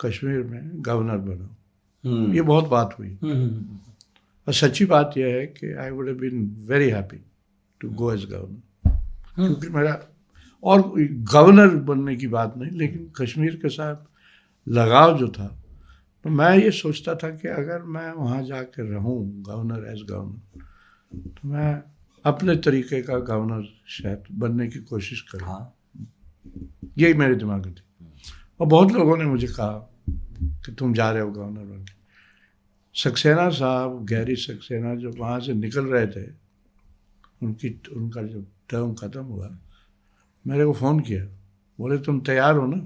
कश्मीर में गवर्नर बनो। ये बहुत बात हुई और सच्ची बात यह है कि I would have been very happy to go as governor, क्योंकि मेरा और गवर्नर बनने की बात नहीं, लेकिन कश्मीर के साथ लगाव जो था, तो मैं ये सोचता था कि अगर मैं वहाँ जाकर रहूँ गवर्नर एज गवर्नर, तो मैं अपने तरीके का गवर्नर शायद बनने की कोशिश करूँ। हाँ यही मेरे दिमाग में थी और बहुत लोगों ने मुझे कहा कि तुम जा रहे हो गवर्नर बन के। सक्सेना साहब, गैरी सक्सेना जब वहाँ से निकल रहे थे, उनका जब टर्म ख़त्म हुआ, मेरे को फ़ोन किया, बोले तुम तैयार हो ना?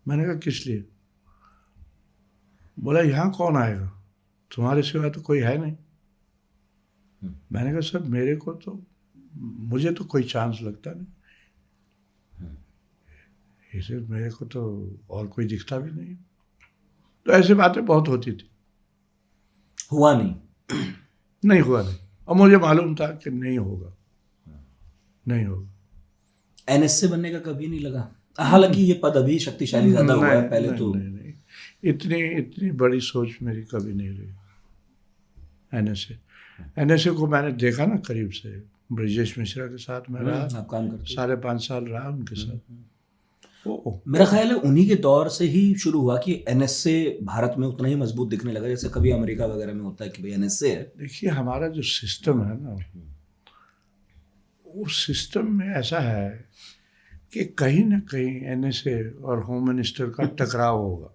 मैंने कहा किस लिए? बोला यहाँ कौन आएगा, तुम्हारे सिवा तो कोई है नहीं। मैंने कहा सर मेरे को तो, मुझे तो कोई चांस लगता नहीं, इसे मेरे को तो और कोई दिखता भी नहीं। तो ऐसी बातें बहुत होती थी। हुआ नहीं? नहीं हुआ नहीं, और मुझे मालूम था कि नहीं होगा, नहीं होगा। एनएसए बनने का कभी नहीं लगा? हालांकि ये पद अभी शक्तिशाली ज्यादा हुआ है, पहले तो नहीं, इतनी बड़ी सोच मेरी कभी नहीं रही। एनएसए को मैंने देखा ना करीब से, ब्रजेश मिश्रा के साथ मैं रहा, आप काम करते 5.5 साल रहा उनके साथ। मेरा ख्याल है उन्हीं के दौर से ही शुरू हुआ कि एनएसए भारत में उतना ही मजबूत दिखने लगा जैसे कभी अमेरिका वगैरह में होता है कि भाई एनएसए है। देखिए हमारा जो सिस्टम है ना, वो सिस्टम में ऐसा है कि कहीं ना कहीं एनएसए और होम मिनिस्टर का टकराव होगा।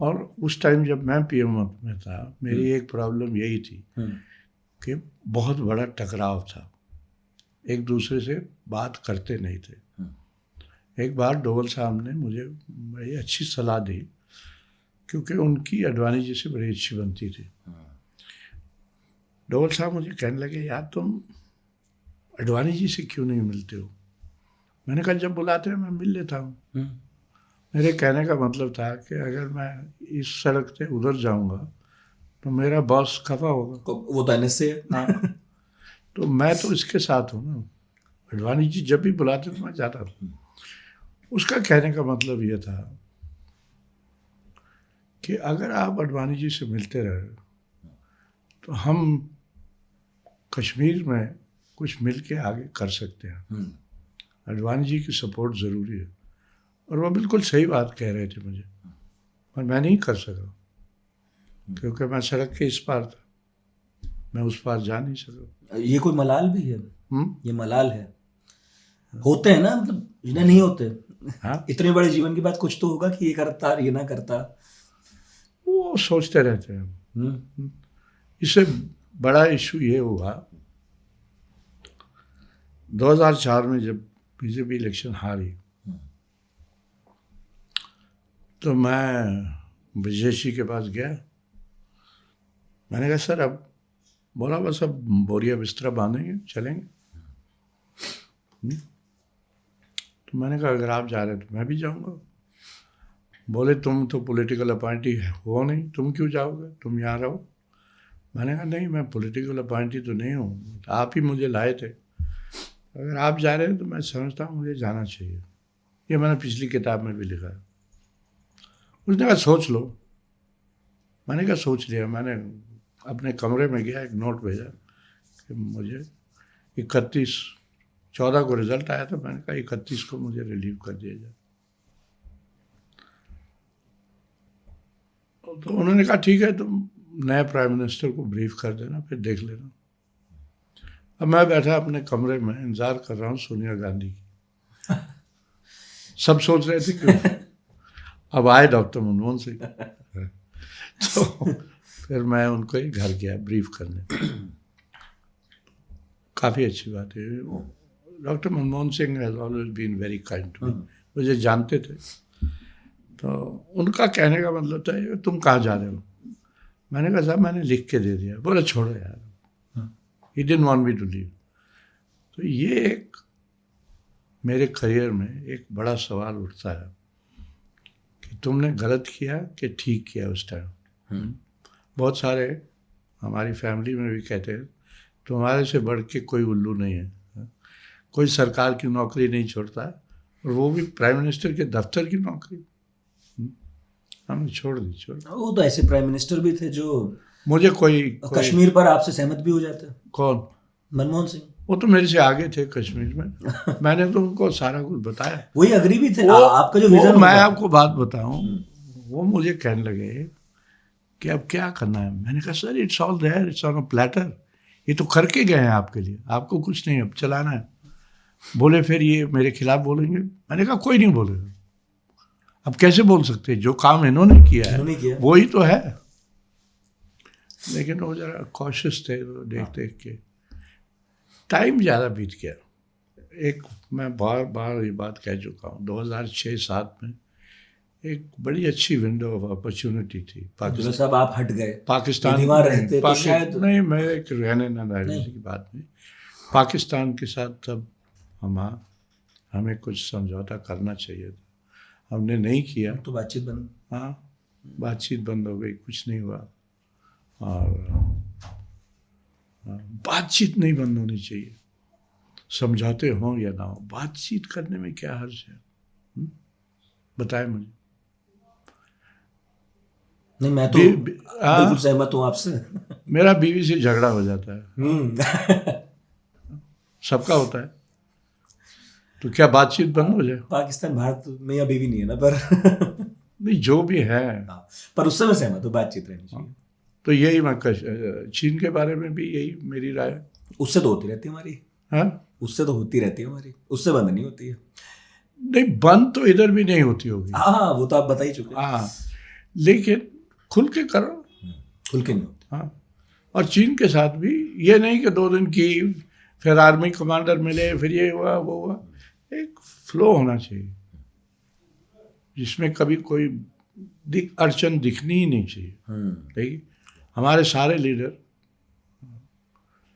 और उस टाइम जब मैं पीएम में था, मेरी एक प्रॉब्लम यही थी कि बहुत बड़ा टकराव था, एक दूसरे से बात करते नहीं थे। एक बार डोवल साहब ने मुझे बड़ी अच्छी सलाह दी, क्योंकि उनकी अडवाणी जी से बड़ी अच्छी बनती थी। डोवल साहब मुझे कहने लगे यार तुम अडवाणी जी से क्यों नहीं मिलते हो? मैंने कहा जब बुलाते हैं मैं मिल लेता हूँ। मेरे कहने का मतलब था कि अगर मैं इस सड़क से उधर जाऊँगा तो मेरा बॉस खफा होगा। वो तो एनएसए है। हाँ तो मैं तो इसके साथ हूँ ना, अडवाणी जी जब भी बुलाते तो मैं जाता था। उसका कहने का मतलब ये था कि अगर आप अडवाणी जी से मिलते रहे तो हम कश्मीर में कुछ मिल के आगे कर सकते हैं। अडवाणी जी की सपोर्ट ज़रूरी है। और वो बिल्कुल सही बात कह रहे थे मुझे, पर मैं नहीं कर सका क्योंकि मैं सड़क के इस पार था, मैं उस पार जा नहीं सका। ये कोई मलाल भी है? ये मलाल है। होते हैं ना, मतलब जिन्हें नहीं होते। हाँ, इतने बड़े जीवन के बाद कुछ तो होगा कि ये करता ये ना करता। वो सोचते रहते हैं। हम्म। इससे बड़ा इशू ये हुआ 2004 में जब बीजेपी इलेक्शन हारी, तो मैं विजयशी के पास गया। मैंने कहा सर अब, बोला बस अब बोरिया बिस्तरा बांधेंगे चलेंगे। तो मैंने कहा अगर आप जा रहे हैं तो मैं भी जाऊंगा। बोले तुम तो पॉलिटिकल अपॉइंटी हो नहीं, तुम क्यों जाओगे, तुम यहाँ रहो। मैंने कहा नहीं, मैं पॉलिटिकल अपॉइंटी तो नहीं हूँ, आप ही मुझे लाए थे, अगर आप जा रहे हैं तो मैं समझता हूँ मुझे जाना चाहिए। ये मैंने पिछली किताब में भी लिखा है। उसने कहा सोच लो। मैंने कहा सोच लिया। मैंने अपने कमरे में गया, एक नोट भेजा कि मुझे 14 को रिजल्ट आया था, मैंने कहा 31 को मुझे रिलीव कर दिया जाए। तो उन्होंने कहा ठीक है, तुम नए प्राइम मिनिस्टर को ब्रीफ कर देना, फिर देख लेना। अब मैं बैठा अपने कमरे में इंतजार कर रहा हूँ सोनिया गांधी की। सब सोच रहे थे कि अब आए डॉक्टर मनमोहन सिंह। तो फिर मैं उनको ही घर गया ब्रीफ करने। काफ़ी अच्छी बात है। Doctor Manmohan Singh has always been very kind to me. मुझे जानते थे। तो उनका कहने का मतलब था तुम कहाँ जा रहे हो। मैंने कहा साहब मैंने लिख के दे दिया। बोले छोड़ो यार, he didn't want me to leave. तो ये एक मेरे करियर में एक बड़ा सवाल उठता है कि तुमने गलत किया कि ठीक किया उस टाइम। बहुत सारे हमारी फैमिली में भी कहते हैं तुम्हारे से बढ़ के कोई उल्लू नहीं है, कोई सरकार की नौकरी नहीं छोड़ता, और वो भी प्राइम मिनिस्टर के दफ्तर की नौकरी हमने छोड़ दी। वो तो ऐसे प्राइम मिनिस्टर भी थे जो मुझे कोई कश्मीर पर आपसे सहमत भी हो जाते। कौन? मनमोहन सिंह। वो तो मेरे से आगे थे कश्मीर में। मैंने तो उनको सारा कुछ बताया। वही अग्री भी थे। आपका जो विजन, मैं आपको बात बताऊं, वो मुझे कहने लगे कि अब क्या करना है। मैंने कहा sir it's all there, it's on a platter, ये तो करके गए हैं आपके लिए, आपको कुछ नहीं अब चलाना है। बोले फिर ये मेरे खिलाफ बोलेंगे। मैंने कहा कोई नहीं बोलेगा। अब कैसे बोल सकते, जो काम इन्होंने किया है वही तो है। लेकिन वो जरा कॉशियस थे, वो देख देख के टाइम ज़्यादा बीत गया। एक मैं बार बार ये बात कह चुका हूँ, 2006-07 में एक बड़ी अच्छी विंडो ऑफ अपॉर्चुनिटी थी पाकिस्तान। साहब आप हट गए पाकिस्तान रहते तो शायद नहीं, मैं एक रहने न रहने की बात नहीं, पाकिस्तान के साथ तब हमें कुछ समझौता करना चाहिए था, हमने नहीं किया। तो बातचीत बंद। हाँ, बातचीत बंद हो गई, कुछ नहीं हुआ। और बातचीत नहीं बंद होनी चाहिए, समझौते हों या ना हो, बातचीत करने में क्या हर्ज है? बताए मुझे। नहीं, मैं तो बिल्कुल सहमत हूँ आपसे। मेरा बीवी से झगड़ा हो जाता है। सबका होता है, तो क्या बातचीत बंद हो जाए? पाकिस्तान भारत में अभी भी नहीं है ना, पर नहीं जो भी है, पर उससे मैं सहमत हूँ, बातचीत रहनी चाहिए। तो यही मैं चीन के बारे में भी यही मेरी राय। उससे तो होती रहती है हमारी। हाँ, उससे तो होती रहती है हमारी, उससे बंद नहीं होती है। नहीं, बंद तो इधर भी नहीं होती होगी। हाँ, वो तो आप बता ही चुके। हाँ, लेकिन खुल के करो। खुल के नहीं होती। हाँ, और चीन के साथ भी ये नहीं कि 2 दिन की फिर आर्मी कमांडर मिले, फिर ये हुआ वो हुआ। एक फ्लो होना चाहिए जिसमें कभी कोई अड़चन दिखनी ही नहीं चाहिए। ठीक, हमारे सारे लीडर,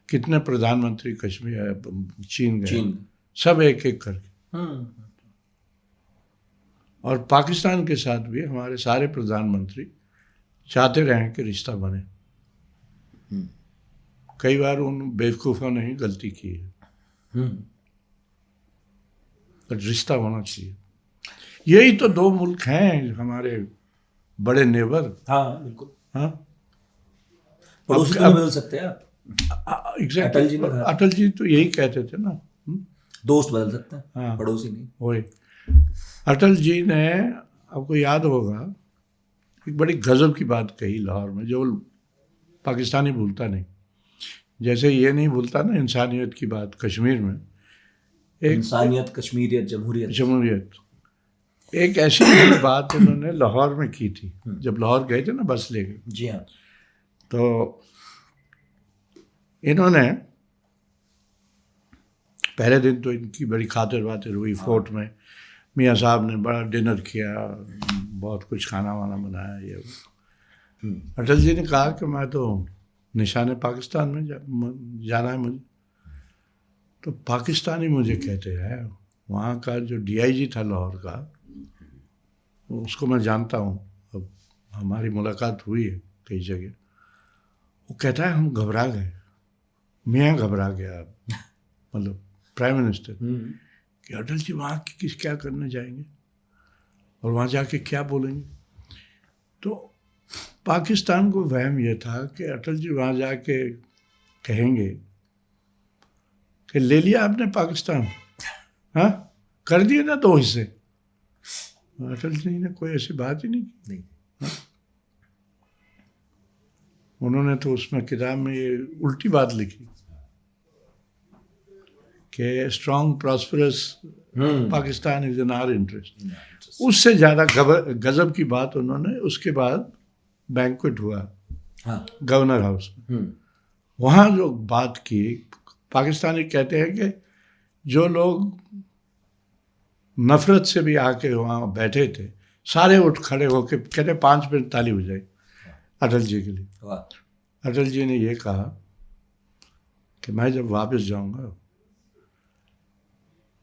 कितने प्रधानमंत्री कश्मीर चीन गए, सब एक एक करके। और पाकिस्तान के साथ भी हमारे सारे प्रधानमंत्री चाहते रहे कि रिश्ता बने। कई बार उन बेवकूफ़ों ने ही गलती की है, पर रिश्ता होना चाहिए। यही तो 2 मुल्क हैं हमारे बड़े नेबर। हाँ बिल्कुल। हाँ, पड़ोसी तो बदल सकते हैं आप। एग्जैक्टली, अटल जी तो यही कहते थे ना, दोस्त बदल सकते हैं, हाँ, पड़ोसी नहीं। वही अटल जी ने, आपको याद होगा, एक बड़ी गजब की बात कही लाहौर में, जो पाकिस्तानी भूलता नहीं, जैसे ये नहीं भूलता ना इंसानियत की बात कश्मीर में, एक इंसानियत, कश्मीरियत, जमहूरियत, एक ऐसी ही बात उन्होंने लाहौर में की थी जब लाहौर गए थे ना बस लेके। जी हाँ। तो इन्होंने पहले दिन तो इनकी बड़ी खातिर बातें हुई फोर्ट में, मियाँ साहब ने बड़ा डिनर किया, बहुत कुछ खाना वाना बनाया ये वो। अटल जी ने कहा कि मैं तो निशाने पाकिस्तान में जाना है मुझे। तो पाकिस्तानी मुझे कहते हैं, वहाँ का जो डीआईजी था लाहौर का, उसको मैं जानता हूँ, अब हमारी मुलाकात हुई है कई जगह, वो कहता है हम घबरा गए, मियाँ घबरा गया, मतलब प्राइम मिनिस्टर, कि अटल जी वहाँ किस क्या करने जाएंगे और वहाँ जाके क्या बोलेंगे। तो पाकिस्तान को वहम यह था कि अटल जी वहाँ जाके कहेंगे कि ले लिया आपने पाकिस्तान, हाँ कर दिए ना 2 हिस्से। अटल जी ने कोई ऐसी बात ही नहीं की। उन्होंने तो उसमें किताब में ये उल्टी बात लिखी कि strong prosperous Pakistan is in our interest. उससे ज़्यादा गजब की बात उन्होंने, उसके बाद बैंक्वेट हुआ गवर्नर हाउस में, वहाँ जो बात की, पाकिस्तानी कहते हैं कि जो लोग नफरत से भी आके वहाँ बैठे थे सारे उठ खड़े होके कहते 5 मिनट ताली हो जाए अटल जी के लिए। अटल जी ने ये कहा कि मैं जब वापस जाऊँगा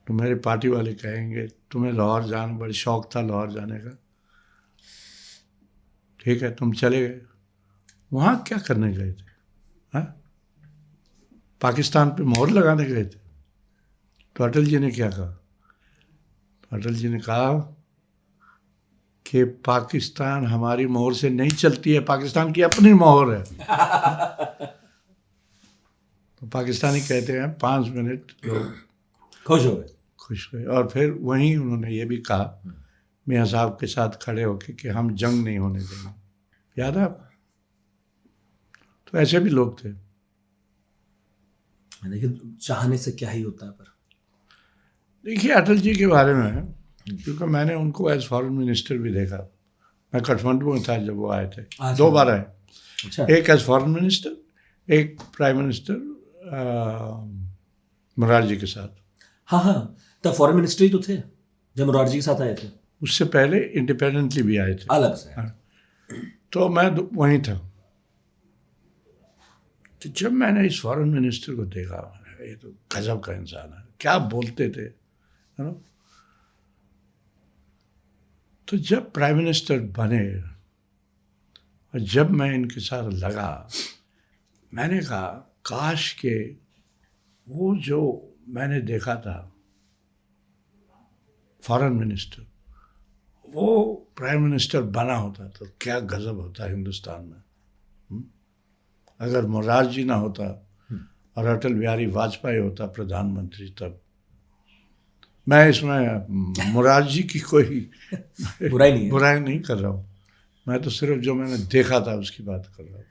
तो मेरे पार्टी वाले कहेंगे तुम्हें लाहौर जाना बड़ा शौक था, लाहौर जाने का, ठीक है तुम चले गए, वहाँ क्या करने गए थे, हाँ पाकिस्तान पे मोहर लगाने गए थे। तो अटल जी ने क्या कहा, अटल जी ने कहा कि पाकिस्तान हमारी मोहर से नहीं चलती है, पाकिस्तान की अपनी मोहर है। तो पाकिस्तानी कहते हैं 5 मिनट लोग खुश हुए। और फिर वहीं उन्होंने ये भी कहा मियाँ साहब के साथ खड़े होके कि हम जंग नहीं होने देंगे, याद है आपको? तो ऐसे भी लोग थे। लेकिन चाहने से क्या ही होता है। पर देखिए अटल जी के बारे में, क्योंकि मैंने उनको एज फॉरेन मिनिस्टर भी देखा, मैं काठमांडू में था जब वो आए थे, 2 बार आए। अच्छा। एक एज फॉरेन मिनिस्टर, एक प्राइम मिनिस्टर मोरारजी के साथ। हाँ, तब फॉरेन मिनिस्टर ही तो थे जब मोरारजी के साथ आए थे। उससे पहले इंडिपेंडेंटली भी आए थे अलग से। हाँ। तो मैं वहीं था। तो जब मैंने इस फॉरेन मिनिस्टर को देखा, ये तो गजब का इंसान है, क्या बोलते थे, है ना। तो जब प्राइम मिनिस्टर बने और जब मैं इनके साथ लगा, मैंने कहा काश के वो जो मैंने देखा था फॉरेन मिनिस्टर, वो प्राइम मिनिस्टर बना होता तो क्या गजब होता हिंदुस्तान में। अगर मोरारजी ना होता और अटल बिहारी वाजपेयी होता प्रधानमंत्री, तब मैं इसमें मोरारजी की कोई बुराई नहीं कर रहा हूँ, मैं तो सिर्फ जो मैंने देखा था उसकी बात कर रहा हूँ।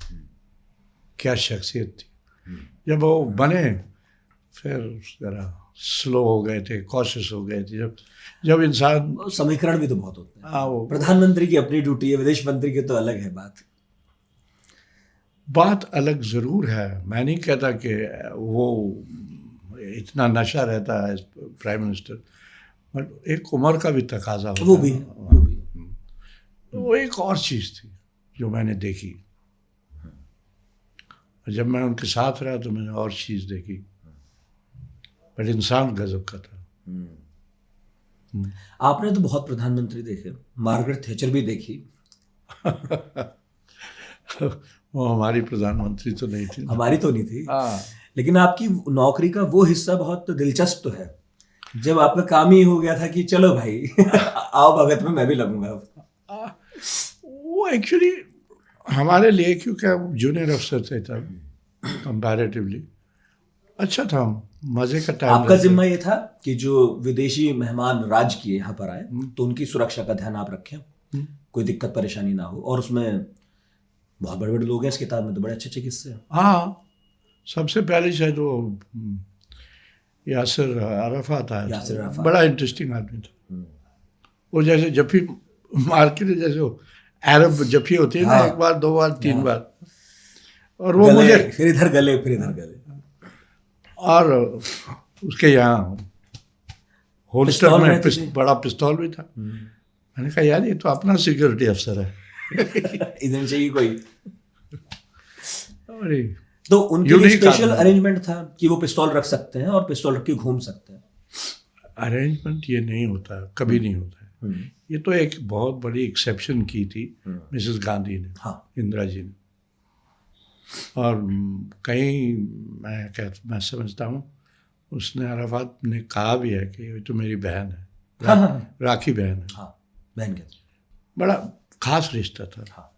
क्या शख्सियत थी। जब वो बने फिर जरा स्लो हो गए थे, कॉशियस हो गए थे। जब इंसान, समीकरण भी तो बहुत होते हैं। हाँ, वो प्रधानमंत्री की अपनी ड्यूटी है, विदेश मंत्री की तो अलग है बात अलग ज़रूर है। मैं नहीं कहता कि वो इतना नशा रहता है प्राइम मिनिस्टर, बट एक उम्र का भी तकाजा होता है। वो भी है। वो एक और चीज़ थी जो मैंने देखी, और जब मैं उनके साथ रहा तो मैंने और चीज़ देखी, बट इंसान गजब का था। आपने तो बहुत प्रधानमंत्री देखे, मार्गरेट थैचर भी देखी। वो हमारी प्रधानमंत्री तो नहीं थी, हमारी तो नहीं थी। हाँ। लेकिन आपकी नौकरी का वो हिस्सा बहुत दिलचस्प तो है, जब आपका काम ही हो गया था कि चलो भाई आओ भगत में मैं भी लगूंगा। वो एक्चुअली हमारे लिए, क्योंकि जूनियर अफसर थे तब कंपैरेटिवली, अच्छा था, मजे का टाइम। आपका जिम्मा ये था कि जो विदेशी मेहमान राज किए यहाँ पर आए तो उनकी सुरक्षा का ध्यान आप रखें, कोई दिक्कत परेशानी ना हो। और उसमें बहुत बड़े बड़े लोग हैं इस किताब में, तो बड़े अच्छे अच्छे किस्से हैं। हाँ, सबसे पहले शायद वो यासिर अराफात आया यासिर था, अराफात। बड़ा इंटरेस्टिंग आदमी था। वो जैसे जफ्फी मार के जैसे वो अरब जफ्फी होती है ना, हाँ। एक बार, दो बार, तीन हाँ। बार, और वो गले, मुझे, फिर इधर गले, फिर इधर गले। और उसके यहाँ होल्स्टर पिस्तौल में रहती थी। बड़ा पिस्तौल भी था। मैंने कहा यार ये तो अपना सिक्योरिटी अफसर है। इधर चाहिए कोई। और ये तो उनके लिए Unique स्पेशल आदमी। अरेंजमेंट था कि वो पिस्तौल रख सकते हैं और पिस्तौल रख के घूम सकते हैं। अरेंजमेंट ये नहीं होता, कभी नहीं होता है। ये तो एक बहुत बड़ी एक्सेप्शन की थी मिसेस गांधी ने, हाँ। इंदिरा जी ने। और कहीं मैं समझता हूँ उसने, अराफात ने कहा भी है कि ये तो मेरी बहन है, हाँ। राखी बहन है। हाँ, बहन के। बड़ा खास रिश्ता था। हाँ।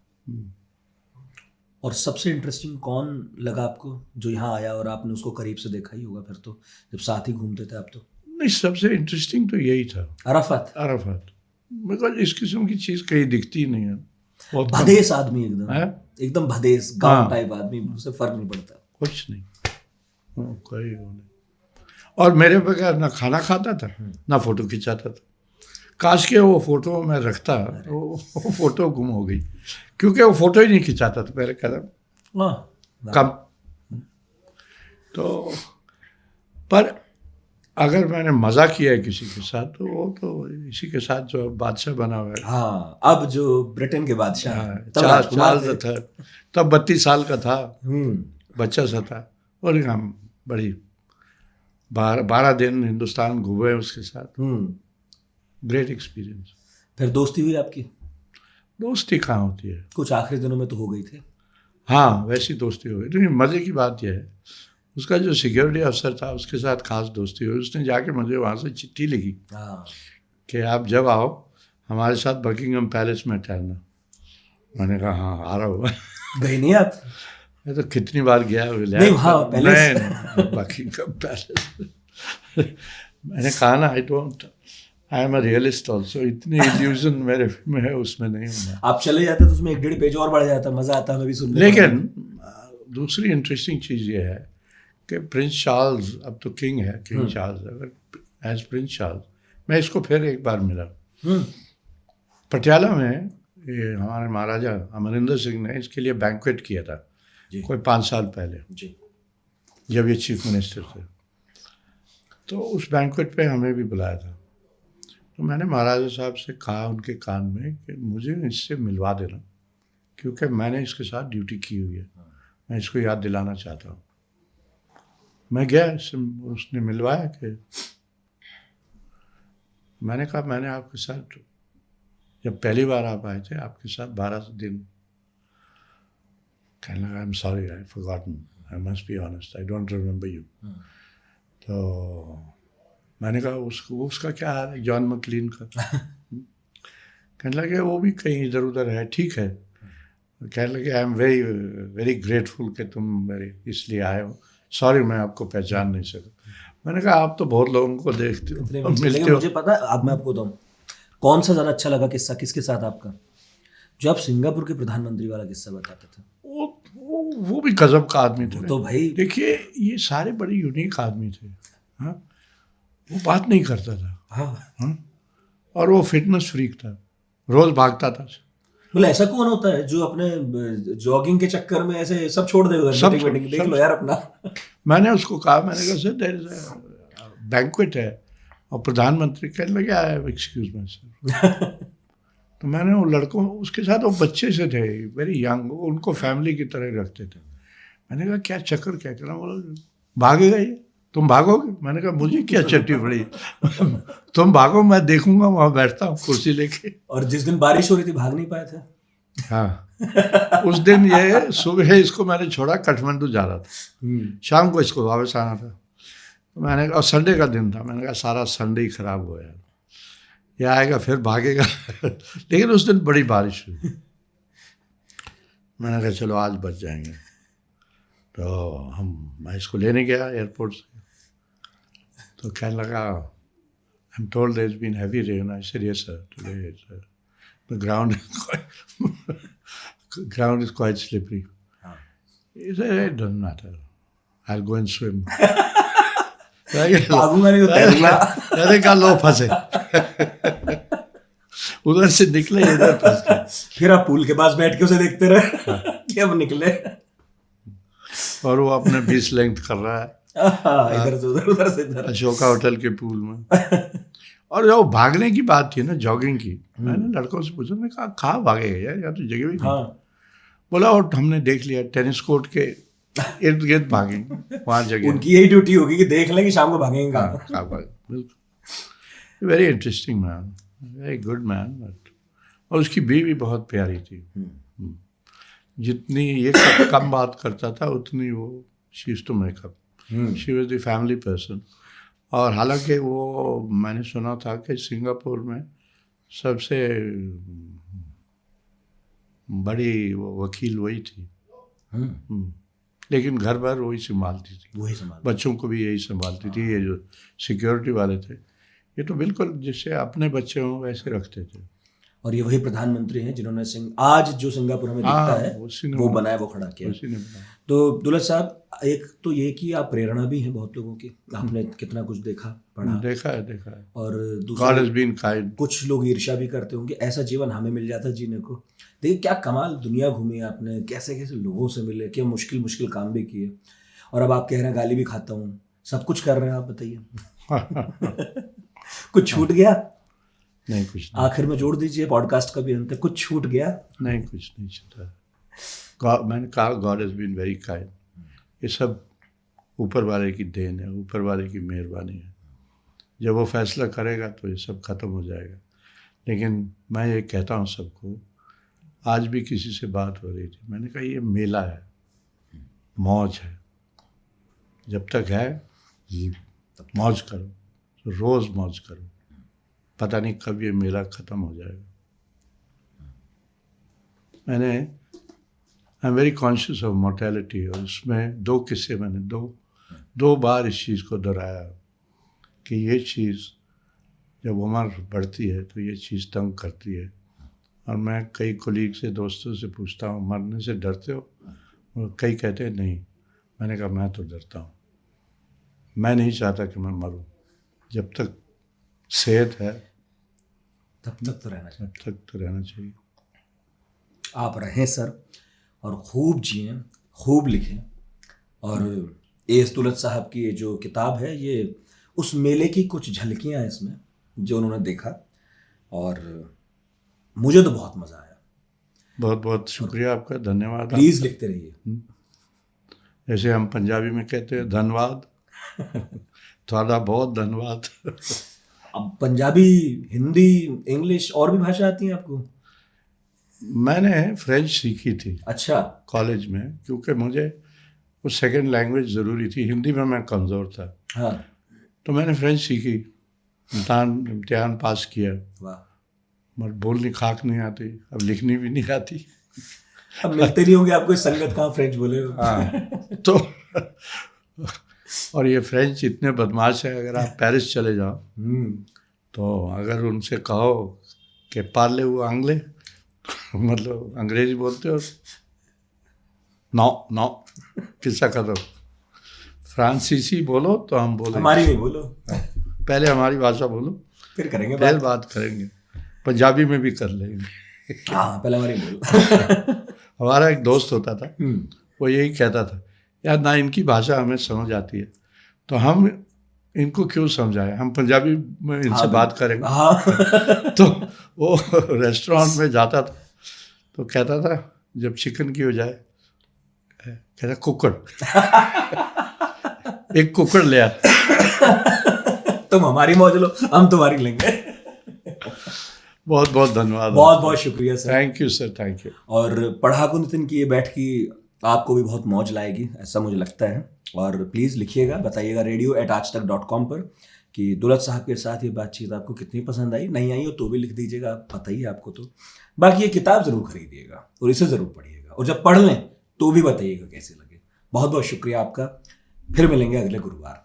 और सबसे इंटरेस्टिंग कौन लगा आपको जो यहाँ आया और आपने उसको करीब से देखा ही होगा फिर तो, जब साथ ही घूमते थे आप तो? नहीं, सबसे इंटरेस्टिंग तो यही था, अराफात। अराफात। बिकॉज इस किस्म की चीज़ कहीं दिखती ही नहीं है, बहुत कम। भदेस आदमी एकदम, हैं? एकदम भदेस गांव हाँ। टाइप आदमी, उससे फर्क नहीं पड़ता। कुछ नहीं, कोई वो नहीं। और मेरे बगैर ना खाना खाता था, ना फोटो खिंचाता था। काश के वो फोटो मैं रखता, वो फोटो गुम हो गई, क्योंकि वो फोटो ही नहीं खिंचाता था मेरे कदम वाह। कम। तो पर अगर मैंने मज़ा किया है किसी के साथ, तो वो तो इसी के साथ जो बादशाह बना हुआ है। हाँ, अब जो ब्रिटेन के बादशाह हैं, तब चार राजकुमार साल थे। था, तब 32 साल का था, बच्चा सा था। और हम बड़ी 12 दिन हिंदुस्तान घूमे उसके साथ। Great experience. फिर दोस्ती हुई आपकी? दोस्ती कहाँ होती है? कुछ आखिरी दिनों में तो हो गई थी। हाँ, वैसी दोस्ती हो गई। लेकिन मज़े की बात यह है, उसका जो सिक्योरिटी अफसर था उसके साथ खास दोस्ती हुई। उसने जाके मुझे वहाँ से चिट्ठी लिखी कि आप जब आओ हमारे साथ बकिंगम पैलेस में ठहरना। मैंने कहा हाँ, आ रहा हूँ। गए नहीं आप? मैं तो कितनी बार गया नहीं, हाँ, पैलेस। Buckingham palace. मैंने कहा ना, I am a realist also. इतनी इल्यूजन मेरे में है, उसमें नहीं हूँ। आप चले जाते तो उसमें 1-1.5 पेज और बढ़ जाता, मजा आता हमें भी सुनने में। लेकिन दूसरी इंटरेस्टिंग चीज़ ये है कि प्रिंस चार्ल्स, अब तो किंग है, किंग चार्ल्स, अगर एज प्रिंस चार्ल्स मैं इसको फिर एक बार मिला पटियाला में। ये हमारे महाराजा अमरिंदर सिंह ने इसके लिए बैंक्वेट किया था कोई 5 साल पहले जी, जब ये चीफ मिनिस्टर थे। तो उस बैंक्वेट पे हमें भी बुलाया था। तो मैंने महाराजा साहब से कहा उनके कान में कि मुझे इससे मिलवा देना, क्योंकि मैंने इसके साथ ड्यूटी की हुई है, मैं इसको याद दिलाना चाहता हूँ। मैं गया, उसने मिलवाया कि मैंने कहा मैंने आपके साथ, जब पहली बार आप आए थे, आपके साथ 12 दिन। कहने लगा I am sorry, I forgotten, I must be honest, I don't remember you. तो मैंने कहा उसका क्या हाल है जॉन मैक्लीन का? कहने लगे वो भी कहीं इधर उधर है, ठीक है। कहने लगे I am very very grateful कि तुम मेरे इसलिए आए हो, सॉरी मैं आपको पहचान नहीं सका। मैंने कहा आप तो बहुत लोगों को देखते हो, मिलते हो। मुझे पता है, अब मैं आपको बताऊँ कौन सा ज़्यादा अच्छा लगा किस्सा किसके साथ आपका, जो आप सिंगापुर के प्रधानमंत्री वाला किस्सा बताते थे। वो भी गजब का आदमी थे। तो भाई देखिए, ये सारे बड़े यूनिक आदमी थे। हाँ, वो बात नहीं करता था। हाँ, और वो फिटनेस फ्रीक था, रोज भागता था। बोले ऐसा कौन होता है जो अपने जॉगिंग के चक्कर में ऐसे सब छोड़ देगा, मीटिंग देख लो यार अपना। मैंने उसको कहा, मैंने कहा sir there is a banquet है और प्रधानमंत्री। कहने लगे आई एक्सक्यूज माई सर। तो मैंने वो लड़कों, उसके साथ वो बच्चे से थे, वेरी यंग, उनको फैमिली की तरह रखते थे। मैंने कहा क्या चक्कर क्या करना? बोला भागेगा ये, तुम भागोगे? मैंने कहा मुझे क्या चट्टी पड़ी, तुम भागो, मैं देखूंगा, वहाँ बैठता हूँ कुर्सी लेके। और जिस दिन बारिश हो रही थी भाग नहीं पाए थे। हाँ, उस दिन ये सुबह इसको मैंने छोड़ा, काठमांडू जा रहा था, शाम को इसको वापस आना था। तो मैंने, और संडे का दिन था, मैंने कहा सारा संडे ही खराब हो गया, ये आएगा फिर भागेगा। लेकिन उस दिन बड़ी बारिश हुई। मैंने कहा चलो आज बच जाएंगे। तो मैं इसको लेने गया एयरपोर्ट से। तो कहने लगा I am told there has been heavy rain. I said yes sir, today the ground is quite slippery. He said it doesn't matter, I go and swim. भागूंगा नहीं तो तैरूंगा। मैंने कहा लो फंसे। उधर से निकले, इधर फंस गए। फिर आप पूल के पास बैठ के उसे देखते रहे कि अब निकले। और वो अपने 20 लेंथ कर रहा है इधर से उधर, उधर से इधर। अशोका होटल के पूल में। और जो भागने की बात थी ना, जॉगिंग की, मैंने लड़कों से पूछा, मैंने कहा कहाँ भागेगा यार, यहाँ तो जगह भी नहीं। हाँ। बोला और हमने देख लिया टेनिस कोर्ट के इर्द गिर्द भागेंगे, वहाँ जगह। उनकी यही ड्यूटी होगी कि देख लें कि शाम को भागेंगे कहाँ। कहाँ भागे, बिल्कुल। Very interesting man, very good man. But और उसकी बीवी बहुत प्यारी थी। जितनी ये कम बात करता था उतनी वो she used to make up. She was the family person. और हालांकि वो मैंने सुना था कि सिंगापुर में सबसे बड़ी वो वकील वही थी। लेकिन घर भर वही संभालती थी, वही संभाल, बच्चों को भी यही संभालती थी। ये जो सिक्योरिटी वाले थे, ये तो बिल्कुल जैसे अपने बच्चे हों वैसे रखते थे। और ये वही प्रधानमंत्री हैं जिन्होंने आज जो सिंगापुर में दिखता है वो बनाया, वो खड़ा किया। तो दुलत साहब, एक तो ये कि आप प्रेरणा भी हैं बहुत लोगों की, आपने कितना कुछ देखा पढ़ा। देखा है। और God has been kind। कुछ लोग ईर्ष्या भी करते होंगे ऐसा जीवन हमें मिल जाता जीने को। देखिए क्या कमाल दुनिया घूमी आपने, कैसे कैसे लोगों से मिले, क्या मुश्किल मुश्किल काम भी किए, और अब आप कह रहे हैं गाली भी खाता हूँ, सब कुछ कर रहे हैं आप, बताइए। कुछ छूट गया? नहीं, कुछ नहीं। आखिर में जोड़ दीजिए पॉडकास्ट का भी अंत है, कुछ छूट गया? नहीं, कुछ नहीं छूटा। मैंने कहा God has been very kind. ये सब ऊपर वाले की देन है, ऊपर वाले की मेहरबानी है। जब वो फैसला करेगा तो ये सब ख़त्म हो जाएगा। लेकिन मैं ये कहता हूँ सबको, आज भी किसी से बात हो रही थी, मैंने कहा ये मेला है, मौज है, जब तक है मौज करो, रोज़ मौज करो, पता नहीं कब ये मेला ख़त्म हो जाएगा। I am very conscious of mortality. और उसमें 2 किस्से मैंने दो बार इस चीज़ को दोहराया कि ये चीज़ जब उम्र बढ़ती है तो ये चीज़ तंग करती है। और मैं कई कोलीग से, दोस्तों से पूछता हूँ, मरने से डरते हो? और कई कहते हैं नहीं। मैंने कहा मैं तो डरता हूँ। मैं नहीं चाहता कि मैं मरूँ। जब तक सेहत है तब तक तो रहना चाहिए। तब तक तो रहना चाहिए। आप रहें सर, और खूब जिएं, खूब लिखें। और एस दुलत साहब की ये जो किताब है, ये उस मेले की कुछ झलकियां हैं इसमें जो उन्होंने देखा, और मुझे तो बहुत मज़ा आया। बहुत बहुत शुक्रिया आपका, धन्यवाद। प्लीज़ लिखते रहिए। जैसे हम पंजाबी में कहते हैं धन्यवाद। थोड़ा बहुत धन्यवाद। अब पंजाबी, हिंदी, इंग्लिश और भी भाषा आती हैं आपको? मैंने फ्रेंच सीखी थी। अच्छा। कॉलेज में, क्योंकि मुझे वो सेकंड लैंग्वेज ज़रूरी थी। हिंदी में मैं कमज़ोर था। हाँ। तो मैंने फ्रेंच सीखी, इम्तिहान पास किया। वाह। मगर बोलनी खाक नहीं आती, अब लिखनी भी नहीं आती। अब मिलते नहीं होंगे आपको इस संगत कहाँ फ्रेंच बोले हो। हाँ। तो और ये फ्रेंच इतने बदमाश है, अगर आप पेरिस चले जाओ तो अगर उनसे कहो कि पार्ले वो आंग्ले, मतलब अंग्रेजी बोलते हो, नो किस्सा करो। फ्रांसीसी बोलो तो हम बोलो, हमारी नहीं बोलो, पहले हमारी भाषा बोलो, फिर करेंगे फिर बात करेंगे। पंजाबी में भी कर लेंगे। हाँ, पहले हमारी बोलो। हमारा एक दोस्त होता था, वो यही कहता था, यार ना इनकी भाषा हमें समझ आती है तो हम इनको क्यों समझाएं, हम पंजाबी में इनसे बात करेंगे। हाँ। तो वो रेस्टोरेंट में जाता था तो कहता था, जब चिकन की हो जाए, कहता कुकड़, एक कुकड़ ले आ। तुम हमारी मौज लो, हम तुम्हारी लेंगे। बहुत बहुत धन्यवाद। बहुत बहुत शुक्रिया sir. Thank you sir, thank you. और पढ़ाकू नितिन की ये बैठकी आपको भी बहुत मौज लाएगी, ऐसा मुझे लगता है। और प्लीज़ लिखिएगा, बताइएगा radio@aajtak.com पर कि दुलत साहब के साथ ये बातचीत आपको कितनी पसंद आई। नहीं आई हो तो भी लिख दीजिएगा, पता ही है आपको तो। बाकी ये किताब ज़रूर खरीदिएगा और इसे ज़रूर पढ़िएगा, और जब पढ़ लें तो भी बताइएगा कैसे लगे। बहुत बहुत शुक्रिया आपका। फिर मिलेंगे अगले गुरुवार।